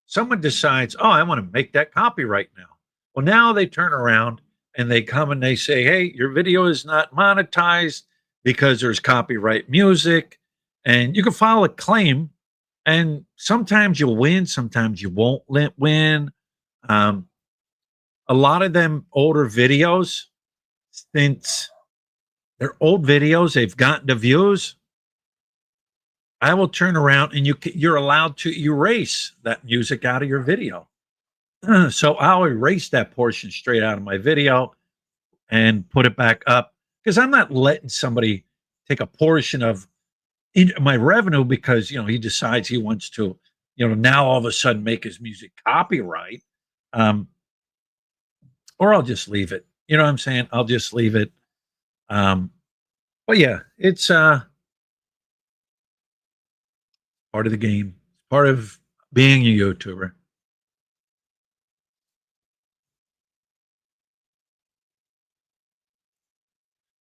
someone decides, oh, I want to make that copyright now. Well, now they turn around and they come and they say, hey, your video is not monetized because there's copyright music. And you can file a claim. And sometimes you'll win, sometimes you won't win. A lot of them older videos, since they're old videos, they've gotten the views. I will turn around and you're allowed to erase that music out of your video. So I'll erase that portion straight out of my video and put it back up, because I'm not letting somebody take a portion of my revenue because he decides he wants to now all of a sudden make his music copyright. Or I'll just leave it. You know what I'm saying? I'll just leave it. But yeah, it's part of the game, part of being a YouTuber.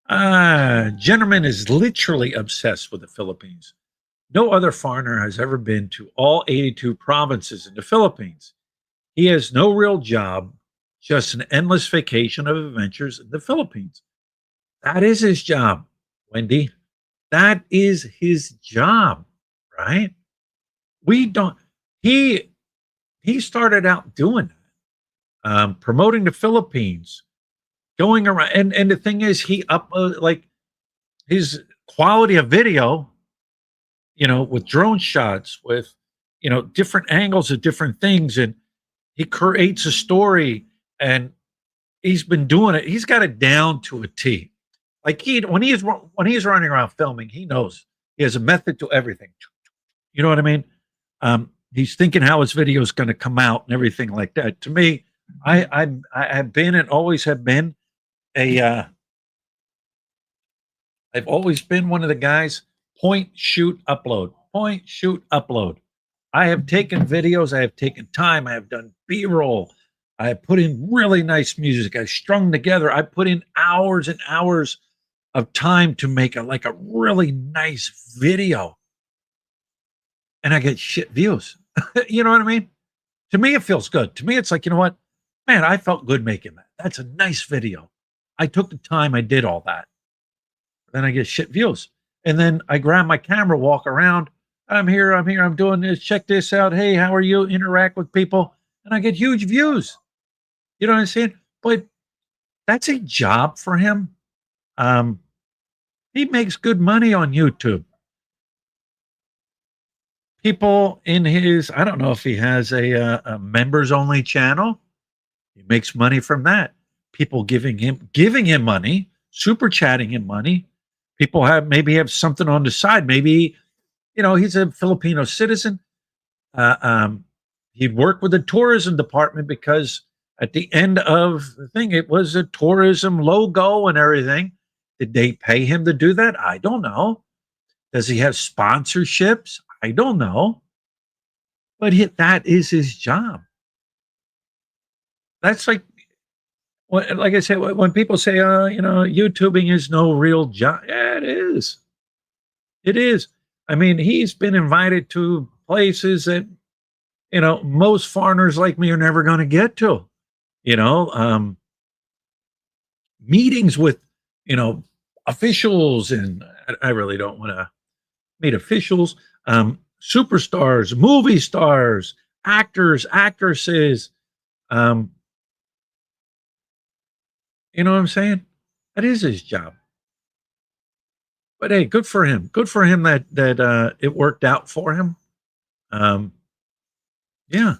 Jennermann is literally obsessed with the Philippines. No other foreigner has ever been to all 82 provinces in the Philippines. He has no real job, just an endless vacation of adventures in the Philippines. That is his job, Wendy. That is his job, right? We don't. He started out doing that, promoting the Philippines, going around, and the thing is, he uploaded, like, his quality of video, with drone shots, with different angles of different things, and he creates a story, and he's been doing it. He's got it down to a T. Like, when he's running around filming, he knows he has a method to everything. You know what I mean? He's thinking how his video is going to come out and everything like that. To me, I have been and always have been a I've always been one of the guys, point, shoot, upload, point, shoot, upload. I have taken videos, I have taken time, I have done B-roll, I have put in really nice music, I strung together, I put in hours and hours of time to make a really nice video. And I get shit views. You know what I mean? To me, it feels good. To me, it's like, you know what? Man, I felt good making that. That's a nice video. I took the time, I did all that. Then I get shit views. And then I grab my camera, walk around. I'm here, I'm doing this. Check this out. Hey, how are you? Interact with people. And I get huge views. You know what I'm saying? But that's a job for him. He makes good money on YouTube. People in his, I don't know if he has a members only channel. He makes money from that. People giving him money, super chatting him money. People maybe have something on the side. Maybe, he's a Filipino citizen. He worked with the tourism department because at the end of the thing, it was a tourism logo and everything. Did they pay him to do that? I don't know. Does he have sponsorships? I don't know. But that is his job. That's like I said, when people say, YouTubing is no real job. Yeah, it is. It is. I mean, he's been invited to places that, most foreigners like me are never going to get to. Meetings with, officials, and I really don't want to meet officials. superstars, movie stars, actors, actresses. Um, you know what I'm saying? That is his job. But hey, good for him. Good for him that it worked out for him. Um, yeah.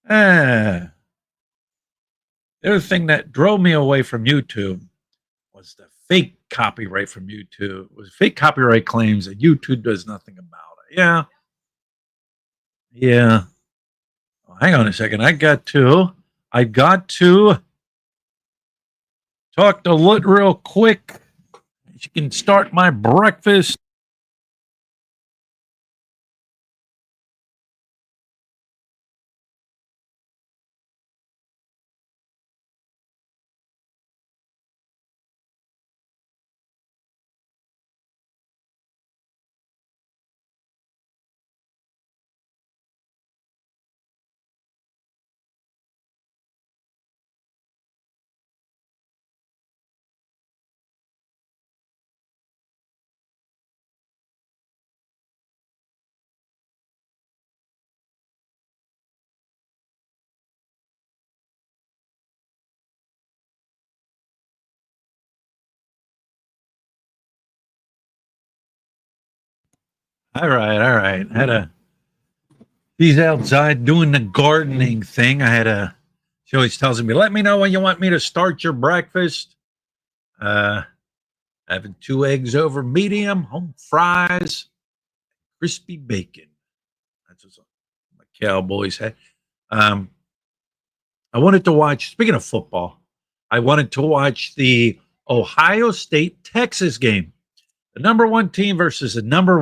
Ah, the other thing that drove me away from YouTube was the fake copyright from YouTube. It was fake copyright claims that YouTube does nothing about it. Yeah. Yeah. Oh, hang on a second. I got to talk to Lut real quick. You can start my breakfast. All right, all right. He's outside doing the gardening thing. She always tells me, let me know when you want me to start your breakfast. Uh, Having 2 eggs over medium, home fries, crispy bacon. That's what my Cowboys had. Um, I wanted to watch, speaking of football, I wanted to watch the Ohio State Texas game. The number one team versus the number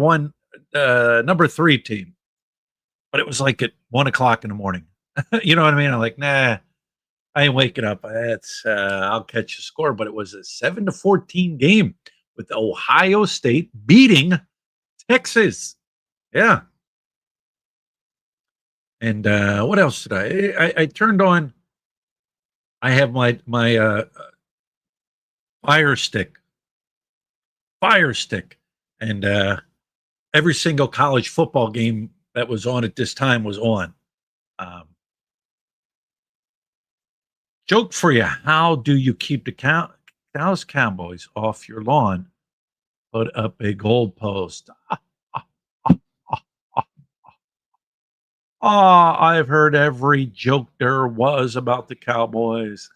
three team. But it was like at 1 o'clock in the morning. You know what I mean? I'm like, nah, I ain't waking up. I'll catch the score. But it was a 7-14 game with Ohio State beating Texas. Yeah. And what else did I turned on? I have my Fire Stick, Fire Stick, and every single college football game that was on at this time was on. Um, Joke for you: how do you keep the Dallas Cowboys off your lawn? Put up a goalpost. I've heard every joke there was about the Cowboys.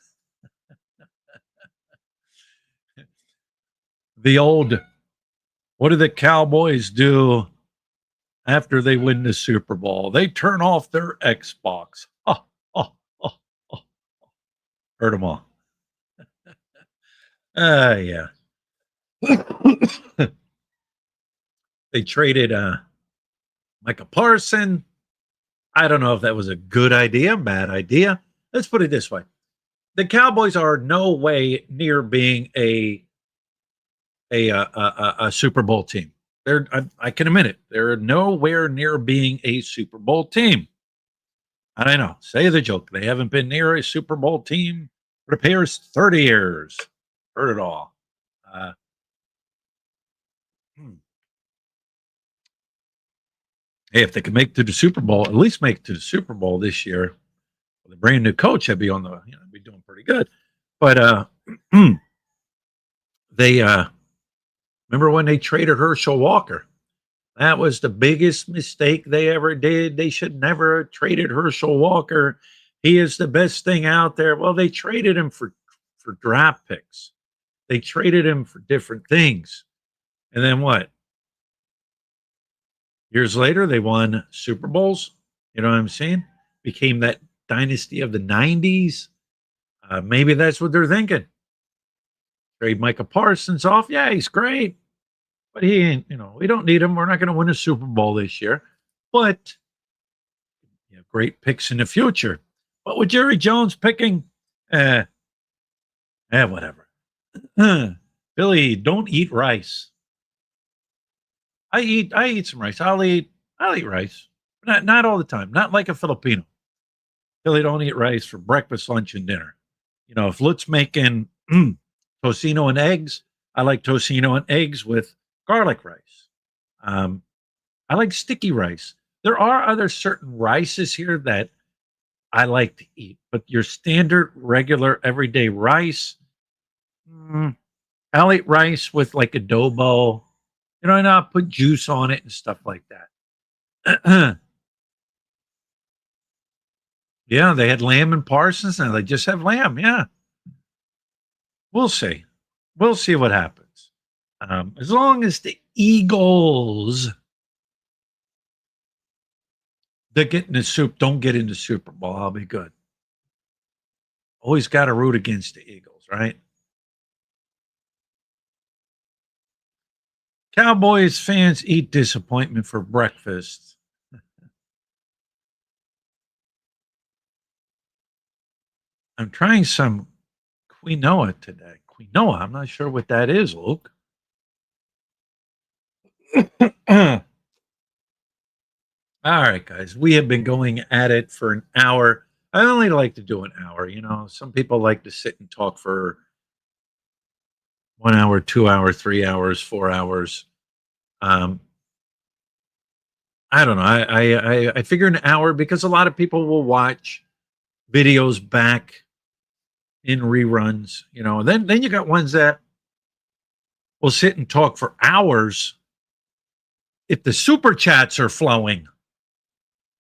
The old, what do the Cowboys do after they win the Super Bowl? They turn off their Xbox. Oh, oh, oh. Heard them all. Yeah. They traded Micah Parson. I don't know if that was a good idea, bad idea. Let's put it this way: the Cowboys are no way near being a Super Bowl team. I can admit it. They're nowhere near being a Super Bowl team. And I know, say the joke. They haven't been near a Super Bowl team for the past 30 years. Heard it all. Uh, hmm. Hey, if they could make it to the Super Bowl, at least make it to the Super Bowl this year with a brand new coach, I'd be be doing pretty good. But they remember when they traded Herschel Walker? That was the biggest mistake they ever did. They should never have traded Herschel Walker. He is the best thing out there. Well, they traded him for draft picks. They traded him for different things. And then what? Years later, they won Super Bowls. You know what I'm saying? Became that dynasty of the 90s. Maybe that's what they're thinking. Trade Micah Parsons off. Yeah, he's great. But he ain't, we don't need him. We're not going to win a Super Bowl this year. But great picks in the future. But with Jerry Jones picking, whatever. Billy, don't eat rice. I eat some rice. I'll eat rice. Not all the time. Not like a Filipino. Billy, don't eat rice for breakfast, lunch, and dinner. If Lut's making tocino and eggs, I like tocino and eggs with garlic rice. Um, I like sticky rice. There are other certain rices here that I like to eat, but your standard, regular, everyday rice, mm, I'll eat rice with like adobo, and I'll put juice on it and stuff like that. Yeah, they had lamb and parsons, and they just have lamb. Yeah, we'll see. We'll see what happens. As long as the Eagles that get in the soup don't get in the Super Bowl, I'll be good. Always got to root against the Eagles, right? Cowboys fans eat disappointment for breakfast. I'm trying some quinoa today. Quinoa, I'm not sure what that is, Luke. All right, guys, we have been going at it for an hour. I only like to do an hour. Some people like to sit and talk for 1 hour, 2 hour, 3 hours, 4 hours. Um, I don't know. I figure an hour because a lot of people will watch videos back in reruns. Then you got ones that will sit and talk for hours if the super chats are flowing.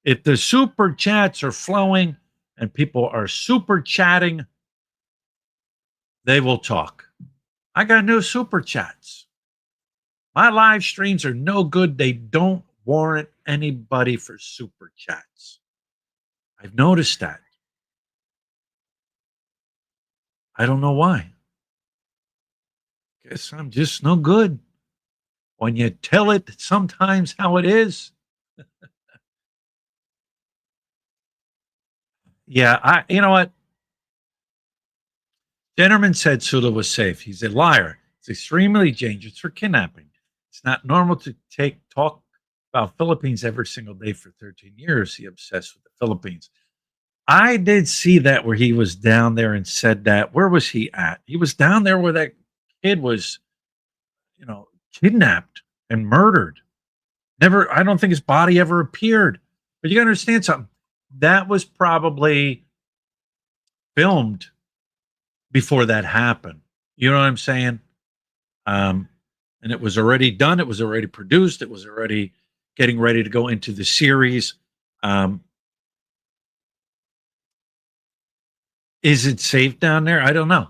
If the super chats are flowing and people are super chatting, they will talk. I got no super chats. My live streams are no good. They don't warrant anybody for super chats. I've noticed that. I don't know why. Guess I'm just no good. When you tell it sometimes how it is. Yeah, you know what? Jennermann said Sula was safe. He's a liar. It's extremely dangerous for kidnapping. It's not normal to talk about Philippines every single day for 13 years. He obsessed with the Philippines. I did see that where he was down there and said that. Where was he at? He was down there where that kid was, kidnapped and murdered. Never, I don't think his body ever appeared. But you got to understand something. That was probably filmed before that happened. You know what I'm saying? Um, and it was already done. It was already produced. It was already getting ready to go into the series. Um, is it safe down there? I don't know.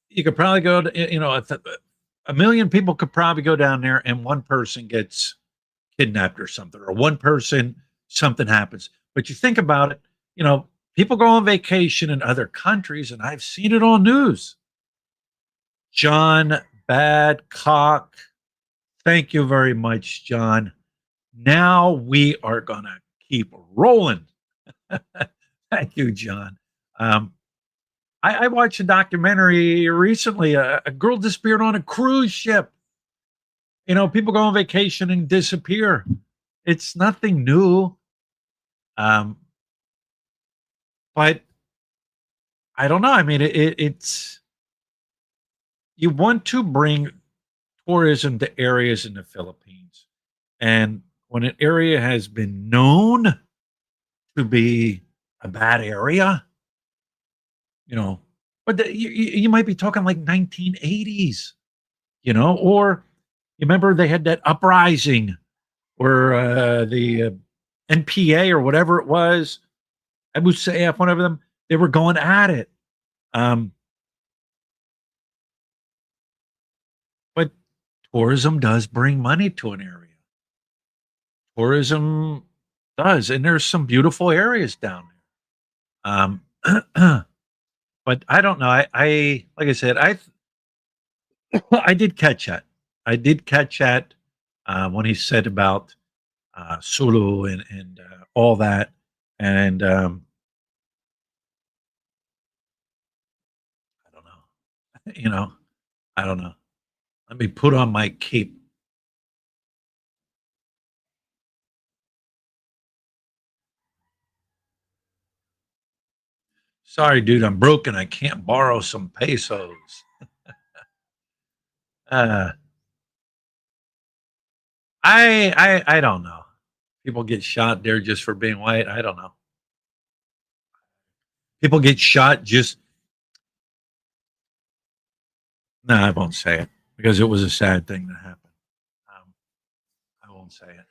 You could probably go to, a million people could probably go down there and one person gets kidnapped or something, or one person, something happens. But you think about it, people go on vacation in other countries, and I've seen it on news. John Badcock, thank you very much, John. Now we are going to keep rolling. Thank you, John. Um, I watched a documentary recently. A girl disappeared on a cruise ship. People go on vacation and disappear. It's nothing new. Um, but I don't know. I mean, it's you want to bring tourism to areas in the Philippines, and when an area has been known to be a bad area, you know, but you might be talking like 1980s, or you remember they had that uprising where the NPA or whatever it was, Abu Sayyaf, one of them, they were going at it. Um, but tourism does bring money to an area. Tourism does, and there's some beautiful areas down there. But I don't know. I like I said, I did catch that. I did catch that when he said about Sulu and all that, and I don't know. I don't know. Let me put on my cape. Sorry, dude, I'm broken. I can't borrow some pesos. Uh, I don't know. People get shot there just for being white. I don't know. People get shot just no, I won't say it because it was a sad thing that happened. Um, I won't say it.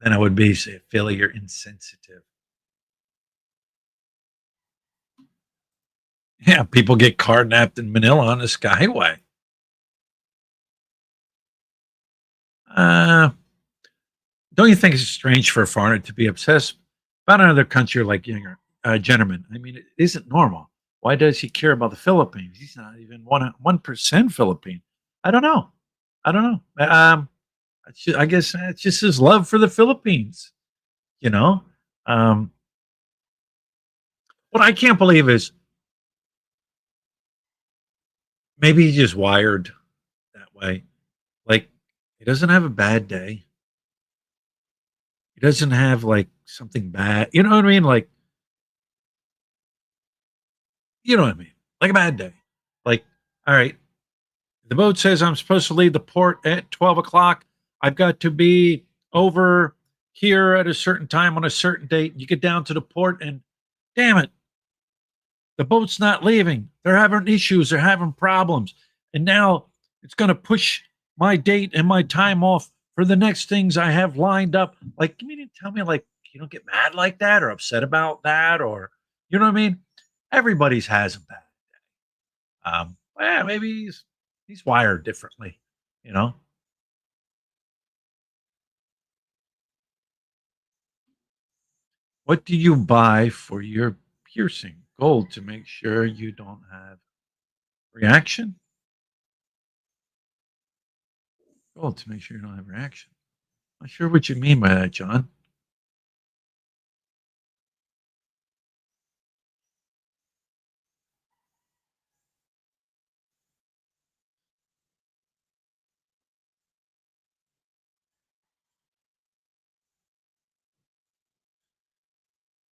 Then I would be say, Philly, you're insensitive. Yeah, people get carnapped in Manila on the Skyway. Uh, don't you think it's strange for a foreigner to be obsessed about another country like Younger, Jennerman? I mean, it isn't normal. Why does he care about the Philippines? He's not even 1% Philippine. I don't know. I don't know. I guess it's just his love for the Philippines. You know. Um, what I can't believe is maybe he's just wired that way. Like he doesn't have a bad day. He doesn't have like something bad. You know what I mean? Like you know what I mean? Like a bad day. Like all right, the boat says I'm supposed to leave the port at 12 o'clock. I've got to be over here at a certain time on a certain date. You get down to the port and damn it, the boat's not leaving. They're having issues. They're having problems. And now it's going to push my date and my time off for the next things I have lined up. Like, you mean to tell me, like, you don't get mad like that or upset about that? Or, you know what I mean? Everybody's has a bad. Yeah, maybe he's wired differently, you know? What do you buy for your piercing? Gold to make sure you don't have reaction? Gold to make sure you don't have reaction. Not sure what you mean by that, John.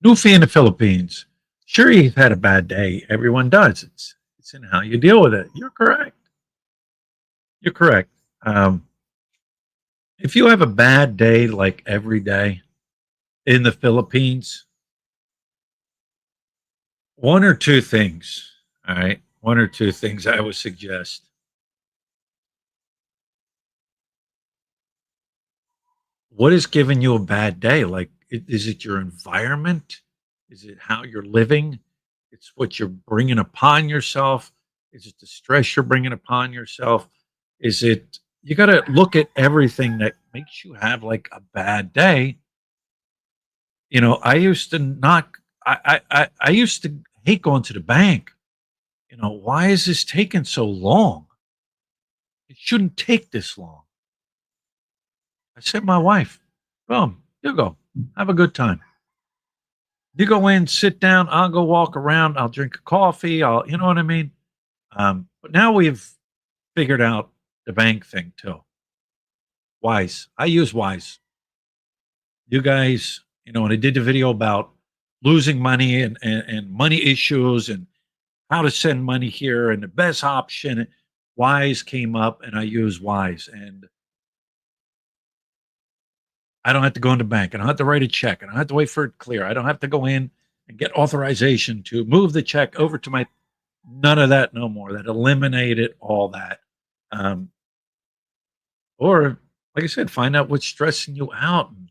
Nufi in the Philippines. Sure, you've had a bad day. Everyone does. It's in how you deal with it. You're correct. You're correct. If you have a bad day like every day in the Philippines, one or two things. All right, one or two things I would suggest. What is giving you a bad day? Like, is it your environment? Is it how you're living? It's what you're bringing upon yourself. Is it the stress you're bringing upon yourself? Is it, you got to look at everything that makes you have like a bad day. You know, I used to not, I used to hate going to the bank. You know, why is this taking so long? It shouldn't take this long. I said, my wife, boom, you go, have a good time. You go in, sit down. I'll go walk around. I'll drink a coffee. You know what I mean? But now we've figured out the bank thing too. Wise. I use Wise. You guys, you know, when I did the video about losing money and money issues and how to send money here and the best option, Wise came up and I use Wise. And I don't have to go into bank. I don't have to write a check. I don't have to wait for it to clear. I don't have to go in and get authorization to move the check over to my none of that no more. That eliminated all that. Um, or like I said, find out what's stressing you out and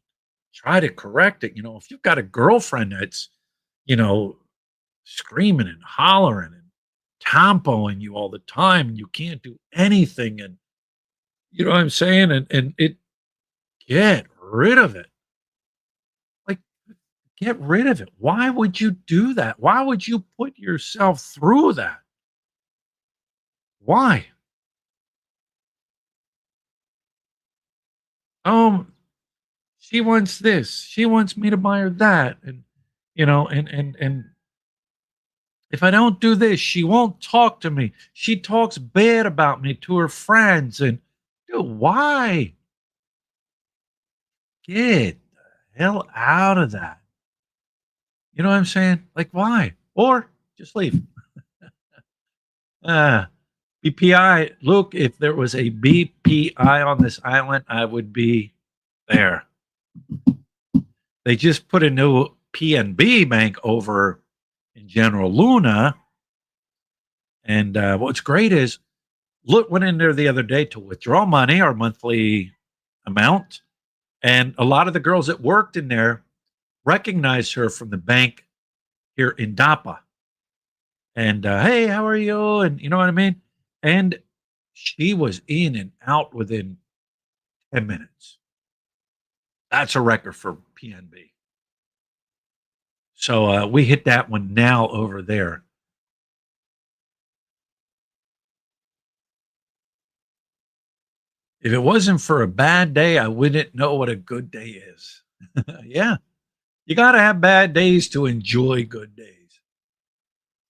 try to correct it. You know, if you've got a girlfriend that's, you know, screaming and hollering and tompoing you all the time and you can't do anything and you know what I'm saying? And it get rid of it. Like get rid of it. Why would you do that? Why would you put yourself through that? Why? Um, she wants this. She wants me to buy her that. And you know, and if I don't do this, she won't talk to me. She talks bad about me to her friends. And dude, why? Get the hell out of that. You know what I'm saying? Like, why? Or just leave. Ah, BPI, Luke, if there was a BPI on this island, I would be there. They just put a new PNB bank over in General Luna. And what's great is, look, went in there the other day to withdraw money, our monthly amount. And a lot of the girls that worked in there recognized her from the bank here in Dapa. And hey, how are you? And you know what I mean? And she was in and out within 10 minutes. That's a record for PNB. So we hit that one now over there. If it wasn't for a bad day, I wouldn't know what a good day is. Yeah. You got to have bad days to enjoy good days.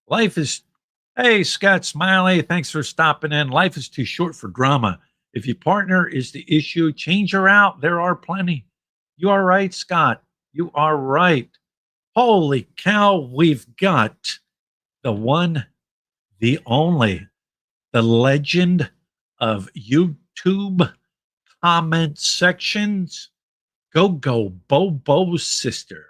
Life is, hey, Scott Smiley, thanks for stopping in. Life is too short for drama. If your partner is the issue, change her out. There are plenty. You are right, Scott. You are right. Holy cow, we've got the one, the only, the legend of YouTube comment sections. Go Bobo's sister.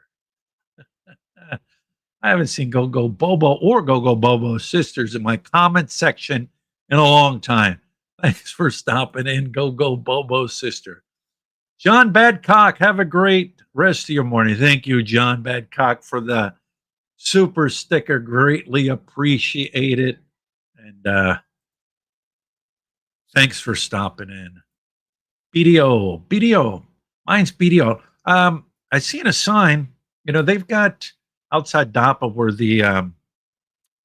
I haven't seen Go Bobo or Go Bobo's sisters in my comment section in a long time. Thanks for stopping in, Go Bobo's sister. John Badcock, have a great rest of your morning. Thank you, John Badcock, for the super sticker. Greatly appreciate it. And thanks for stopping in. BDO. Mine's BDO. I seen a sign. You know, they've got outside Dapa where the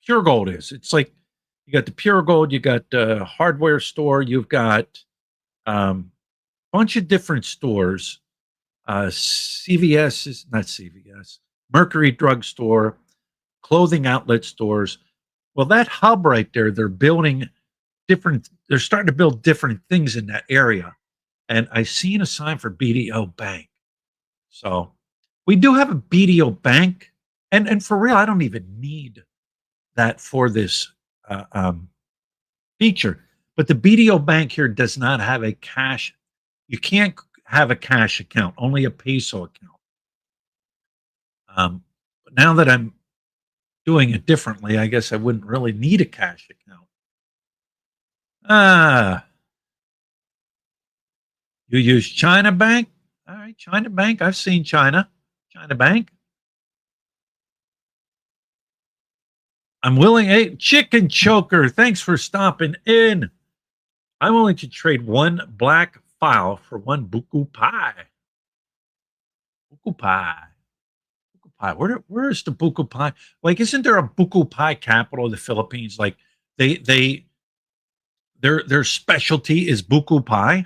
Pure Gold is. It's like you got the Pure Gold, you got the hardware store, you've got a bunch of different stores. CVS is not CVS, Mercury Drugstore, clothing outlet stores. Well, that hub right there, they're starting to build different things in that area. And I seen a sign for BDO Bank. So we do have a BDO Bank. And for real, I don't even need that for this feature. But the BDO Bank here does not have a cash. You can't have a cash account, only a peso account. But now that I'm doing it differently, I guess I wouldn't really need a cash account. You use China Bank? All right, China Bank. I've seen China Bank. I'm willing. Hey, Chicken Choker, thanks for stopping in. I'm willing to trade one black file for one buku pie. Buku pie. Buku pie. Where's the buku pie? Like, isn't there a buku pie capital of the Philippines? Like, their specialty is buku pie.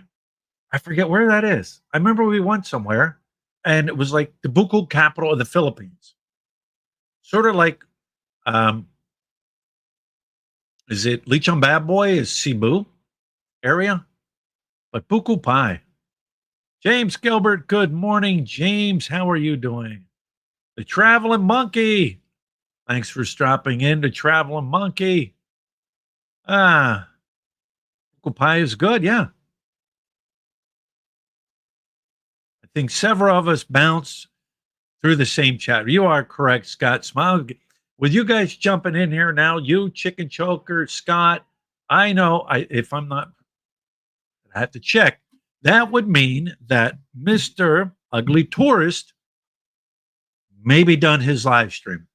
I forget where that is. I remember we went somewhere, and it was like the buku capital of the Philippines. Sort of like, is it Lechon Bad Boy is Cebu area? But buku pie. James Gilbert, good morning. James, how are you doing? The Traveling Monkey. Thanks for stopping in, the Traveling Monkey. Buku pie is good, yeah. I think several of us bounced through the same chat. You are correct, Scott. Smile. With you guys jumping in here now, you, Chicken Choker, Scott, I know if I'm not, I have to check. That would mean that Mr. Ugly Tourist maybe done his live stream.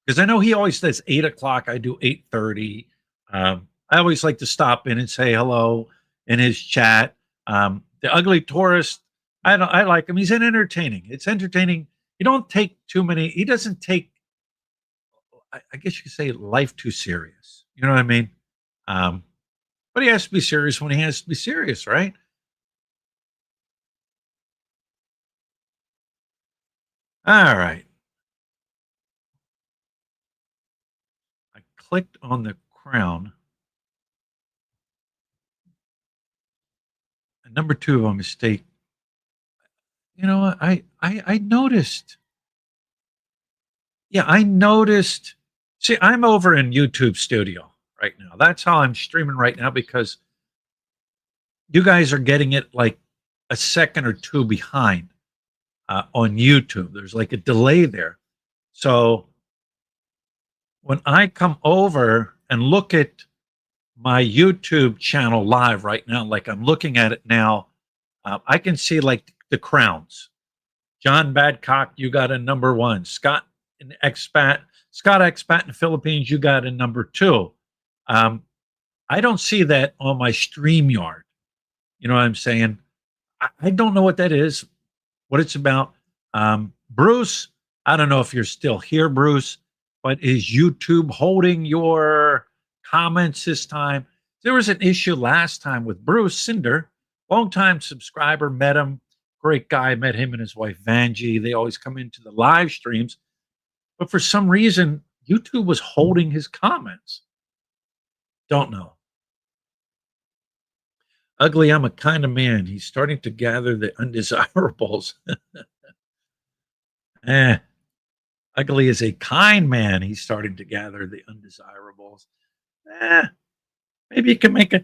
Because I know he always says 8 o'clock. I do 8:30. I always like to stop in and say hello in his chat. The Ugly Tourist, I like him. He's entertaining. It's entertaining. You don't take too many. He doesn't take, I guess you could say, life too serious. You know what I mean? But he has to be serious when he has to be serious, right? All right. I clicked on the crown. And number 2 of a mistake. You know what? I noticed. Yeah, I noticed. See, I'm over in YouTube Studio, right now. That's how I'm streaming right now because you guys are getting it like a second or two behind on YouTube. There's like a delay there. So when I come over and look at my YouTube channel live right now, like I'm looking at it now, I can see like the crowns. John Badcock, you got a number one. Scott Expat in the Philippines, you got a number two. I don't see that on my StreamYard. You know what I'm saying? I don't know what that is, what it's about. Bruce, I don't know if you're still here, Bruce, but is YouTube holding your comments this time? There was an issue last time with Bruce Cinder, longtime subscriber, met him, great guy, met him and his wife Vanjie. They always come into the live streams, but for some reason, YouTube was holding his comments. Don't know. Ugly, I'm a kind of man. He's starting to gather the undesirables. Ugly is a kind man. He's starting to gather the undesirables. Maybe you can make a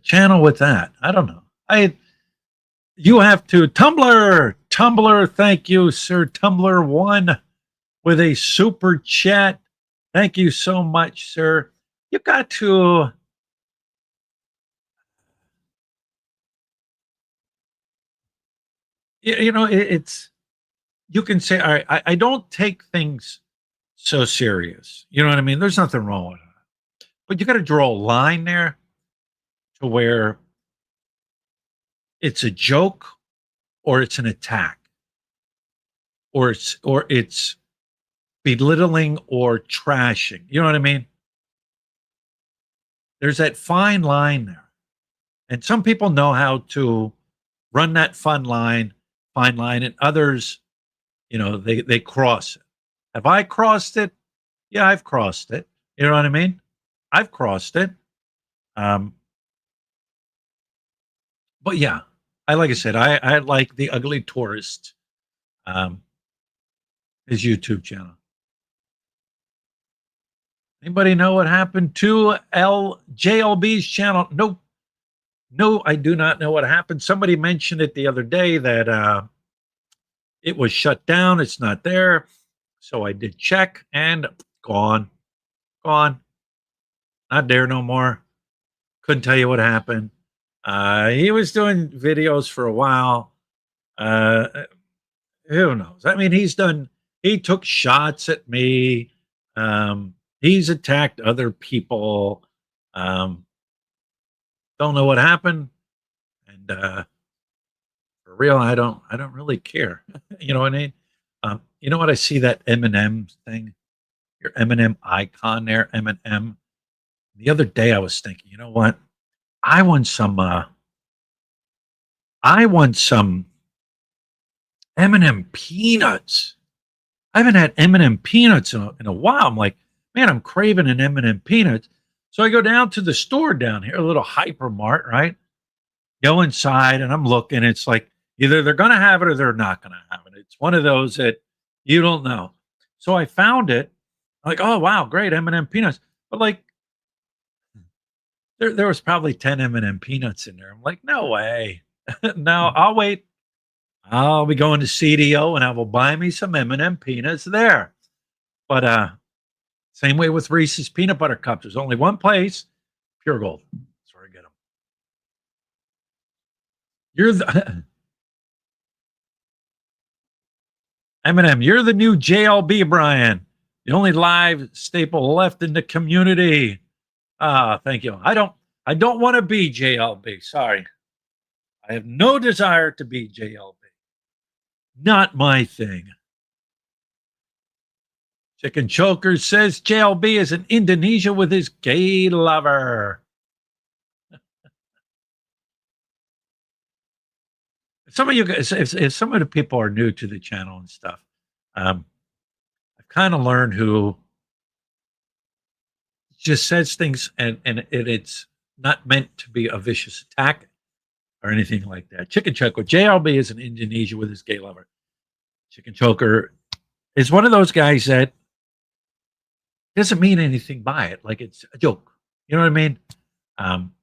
channel with that. I don't know. You have to Tumblr. Thank you, sir. Tumblr one with a super chat. Thank you so much, sir. You got to. You know, it's. You can say, all right, I don't take things so serious. You know what I mean? There's nothing wrong with it. But you got to draw a line there to where it's a joke or it's an attack or it's belittling or trashing. You know what I mean? There's that fine line there. And some people know how to run that fine line, and others, you know, they cross it. Have I crossed it? Yeah, I've crossed it. You know what I mean? I've crossed it. But yeah, like I said, I like the Ugly Tourist, his YouTube channel. Anybody know what happened to JLB's channel? Nope. No, I do not know what happened. Somebody mentioned it the other day that it was shut down. It's not there. So I did check and gone. Not there no more. Couldn't tell you what happened. He was doing videos for a while. Who knows? I mean, he took shots at me. He's attacked other people. Don't know what happened. And for real, I don't really care. You know what I mean? You know what? I see that Eminem thing, your Eminem icon there, Eminem. The other day I was thinking, you know what? I want some M&M peanuts. I haven't had M&M peanuts in a while. I'm like, man, I'm craving an M&M peanuts. So I go down to the store down here, a little hypermart, right? Go inside and I'm looking. It's like either they're going to have it or they're not going to have it. It's one of those that you don't know. So I found it. I'm like, oh, wow, great, M&M peanuts. But like, there was probably 10 M&M peanuts in there. I'm like, no way. No, I'll wait. I'll be going to CDO and I will buy me some M&M peanuts there. But same way with Reese's peanut butter cups. There's only one place, Pure Gold. That's where I get them. You're the M&M. You're the new JLB, Brian. The only live staple left in the community. Thank you. I don't want to be JLB. Sorry. I have no desire to be JLB. Not my thing. Chicken Choker says JLB is in Indonesia with his gay lover. Some of you guys, if some of the people are new to the channel and stuff, I've kind of learned who just says things and it's not meant to be a vicious attack or anything like that. Chicken Choker, JLB is in Indonesia with his gay lover. Chicken Choker is one of those guys that Doesn't mean anything by it. Like it's a joke. You know what I mean? Um,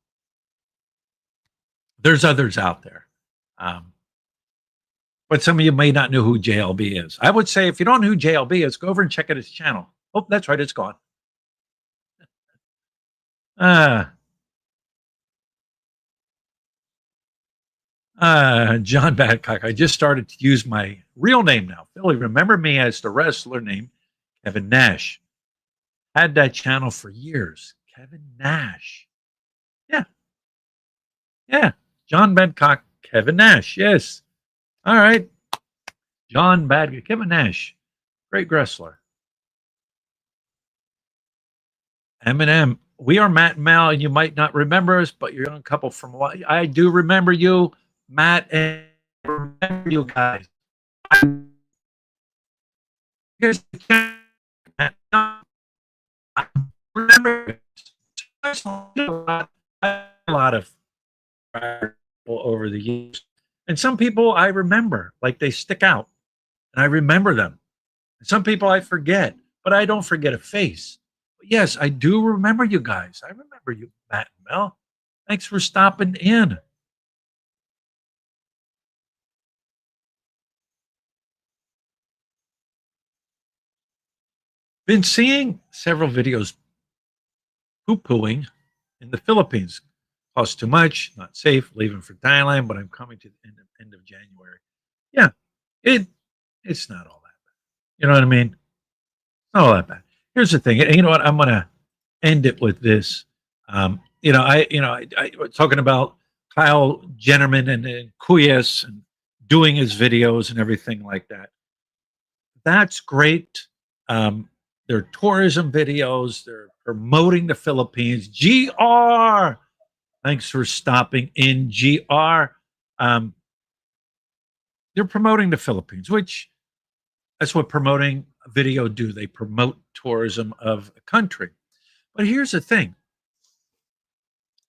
there's others out there. Um, but some of you may not know who JLB is. I would say if you don't know who JLB is, go over and check out his channel. Oh, that's right, it's gone. Uh, John Badcock. I just started to use my real name now. Philly, remember me as the wrestler name Kevin Nash. Had that channel for years. Kevin Nash. Yeah, yeah. John Badcock, Kevin Nash. Yes. All right. John Badcock, Kevin Nash. Great wrestler. Eminem. We are Matt and Mal, and you might not remember us, but you're a young couple from Hawaii. I do remember you, Matt, and I remember you guys. Here's the Matt. I remember a lot of people over the years, and some people I remember, like they stick out, and I remember them. And some people I forget, but I don't forget a face. But yes, I do remember you guys. I remember you, Matt and Mel. Thanks for stopping in. Been seeing several videos poo-pooing in the Philippines. Costs too much, not safe, leaving for Thailand, but I'm coming to the end of January. Yeah, it it's not all that bad. You know what I mean? Not all that bad. Here's the thing. You know what? I'm gonna end it with this. I was talking about Kyle Jennermann and Kulas and doing his videos and everything like that. That's great. They're tourism videos. They're promoting the Philippines. GR. Thanks for stopping in, GR. Um, they're promoting the Philippines, which that's what promoting a video do. They promote tourism of a country. But here's the thing: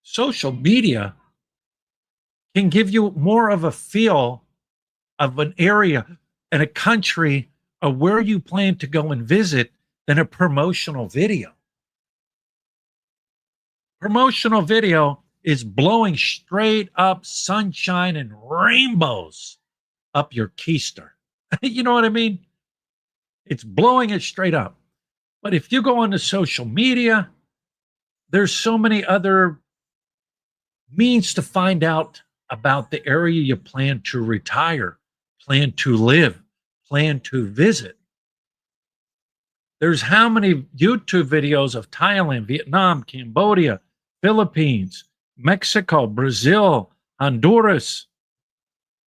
social media can give you more of a feel of an area and a country of where you plan to go and visit than a promotional video. Promotional video is blowing straight up sunshine and rainbows up your keister. You know what I mean? It's blowing it straight up. But if you go onto social media, there's so many other means to find out about the area you plan to retire, plan to live, plan to visit. There's how many YouTube videos of Thailand, Vietnam, Cambodia, Philippines, Mexico, Brazil, Honduras.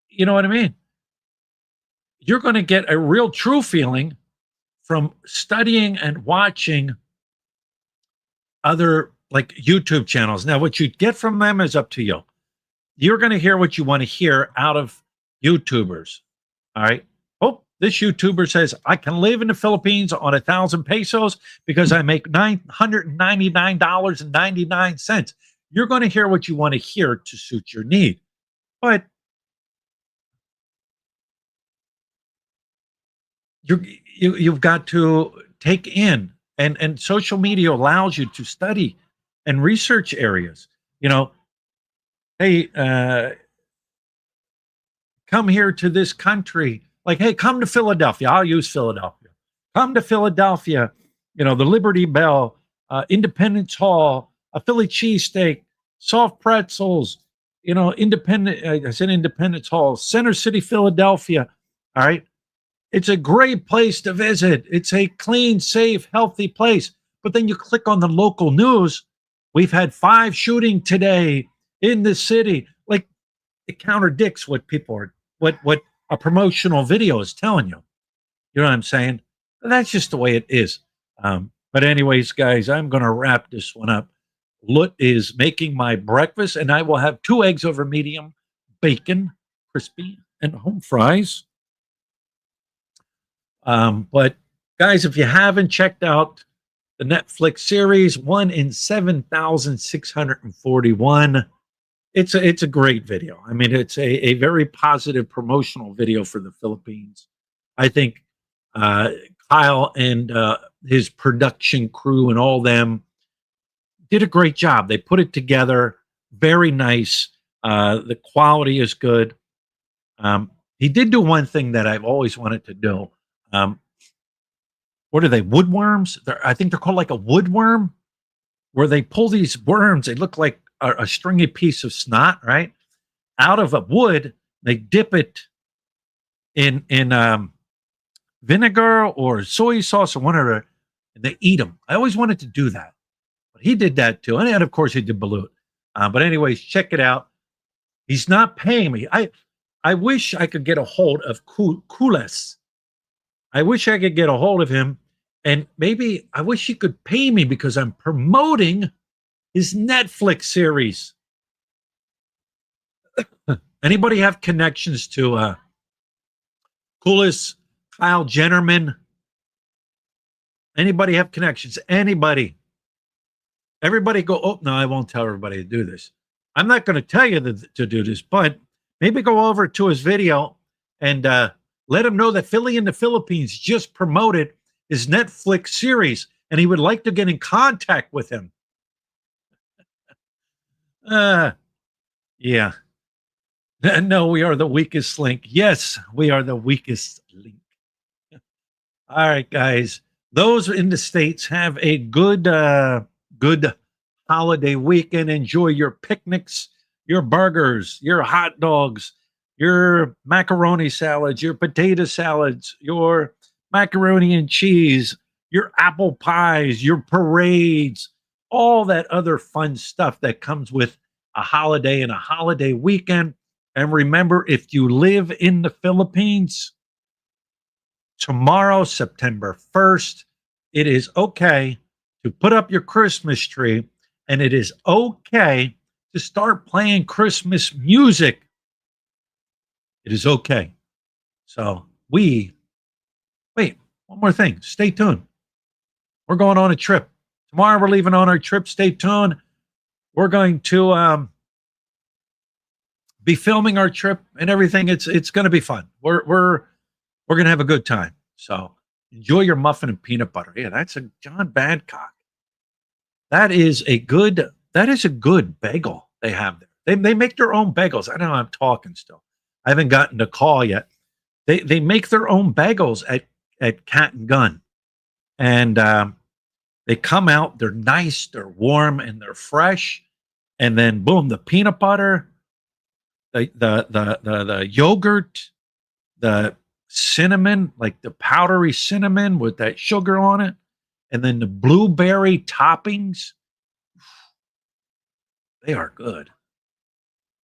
You know what I mean? You're going to get a real true feeling from studying and watching other like YouTube channels. Now, what you get from them is up to you. You're going to hear what you want to hear out of YouTubers. All right. Oh, this YouTuber says, I can live in the Philippines on 1,000 pesos because I make $999.99. You're going to hear what you want to hear to suit your need. But you've got to take in, and social media allows you to study and research areas. You know, hey, come here to this country. Like, hey, come to Philadelphia. I'll use Philadelphia. Come to Philadelphia. You know, the Liberty Bell, Independence Hall, a Philly cheesesteak, soft pretzels. You know, I said Independence Hall, Center City, Philadelphia. All right. It's a great place to visit. It's a clean, safe, healthy place. But then you click on the local news. We've had 5 shooting today in the city. Like, it contradicts what people are, what a promotional video is telling you. You know what I'm saying? That's just the way it is. But anyways, guys, I'm going to wrap this one up. Lut is making my breakfast, and I will have 2 eggs over medium, bacon, crispy, and home fries. But guys, if you haven't checked out the Netflix series, 1 in 7,641, it's a great video. I mean, it's a very positive promotional video for the Philippines. I think Kyle and his production crew and all them did a great job. They put it together very nice. The quality is good. He did do one thing that I've always wanted to do. Um, what are they? Woodworms? I think they're called like a woodworm, where they pull these worms. They look like a stringy piece of snot, right? Out of a wood. They dip it in vinegar or soy sauce or whatever, and they eat them. I always wanted to do that. But he did that too. And of course, he did balut. But anyways, check it out. He's not paying me. I wish I could get a hold of Kulas. I wish I could get a hold of him. And maybe I wish he could pay me because I'm promoting his Netflix series. Anybody have connections to Kulas, Kyle Jennermann? Anybody have connections? Anybody? Everybody go, oh, no, I won't tell everybody to do this. I'm not going to tell you to do this, but maybe go over to his video and let him know that Philly in the Philippines just promoted his Netflix series and he would like to get in contact with him. Yeah. No, we are the weakest link. Yes, we are the weakest link. All right, guys. Those in the States, have a good holiday weekend. Enjoy your picnics, your burgers, your hot dogs, your macaroni salads, your potato salads, your macaroni and cheese, your apple pies, your parades, all that other fun stuff that comes with a holiday and a holiday weekend. And remember, if you live in the Philippines, tomorrow, September 1st, it is okay to put up your Christmas tree, and it is okay to start playing Christmas music. It is okay. So wait, one more thing. Stay tuned. We're going on a trip. Tomorrow we're leaving on our trip. Stay tuned. We're going to be filming our trip and everything. It's going to be fun. We're going to have a good time. So enjoy your muffin and peanut butter. Yeah, that's a John Badcock. That is a good bagel they have there. They make their own bagels. I know I'm talking still. I haven't gotten the call yet. They make their own bagels at Cat and Gun. And they come out, they're nice, they're warm, and they're fresh. And then boom, the peanut butter, the yogurt, the cinnamon, like the powdery cinnamon with that sugar on it, and then the blueberry toppings. They are good.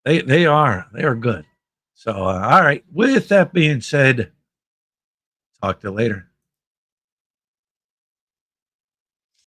They are good. So all right. With that being said, talk to you later.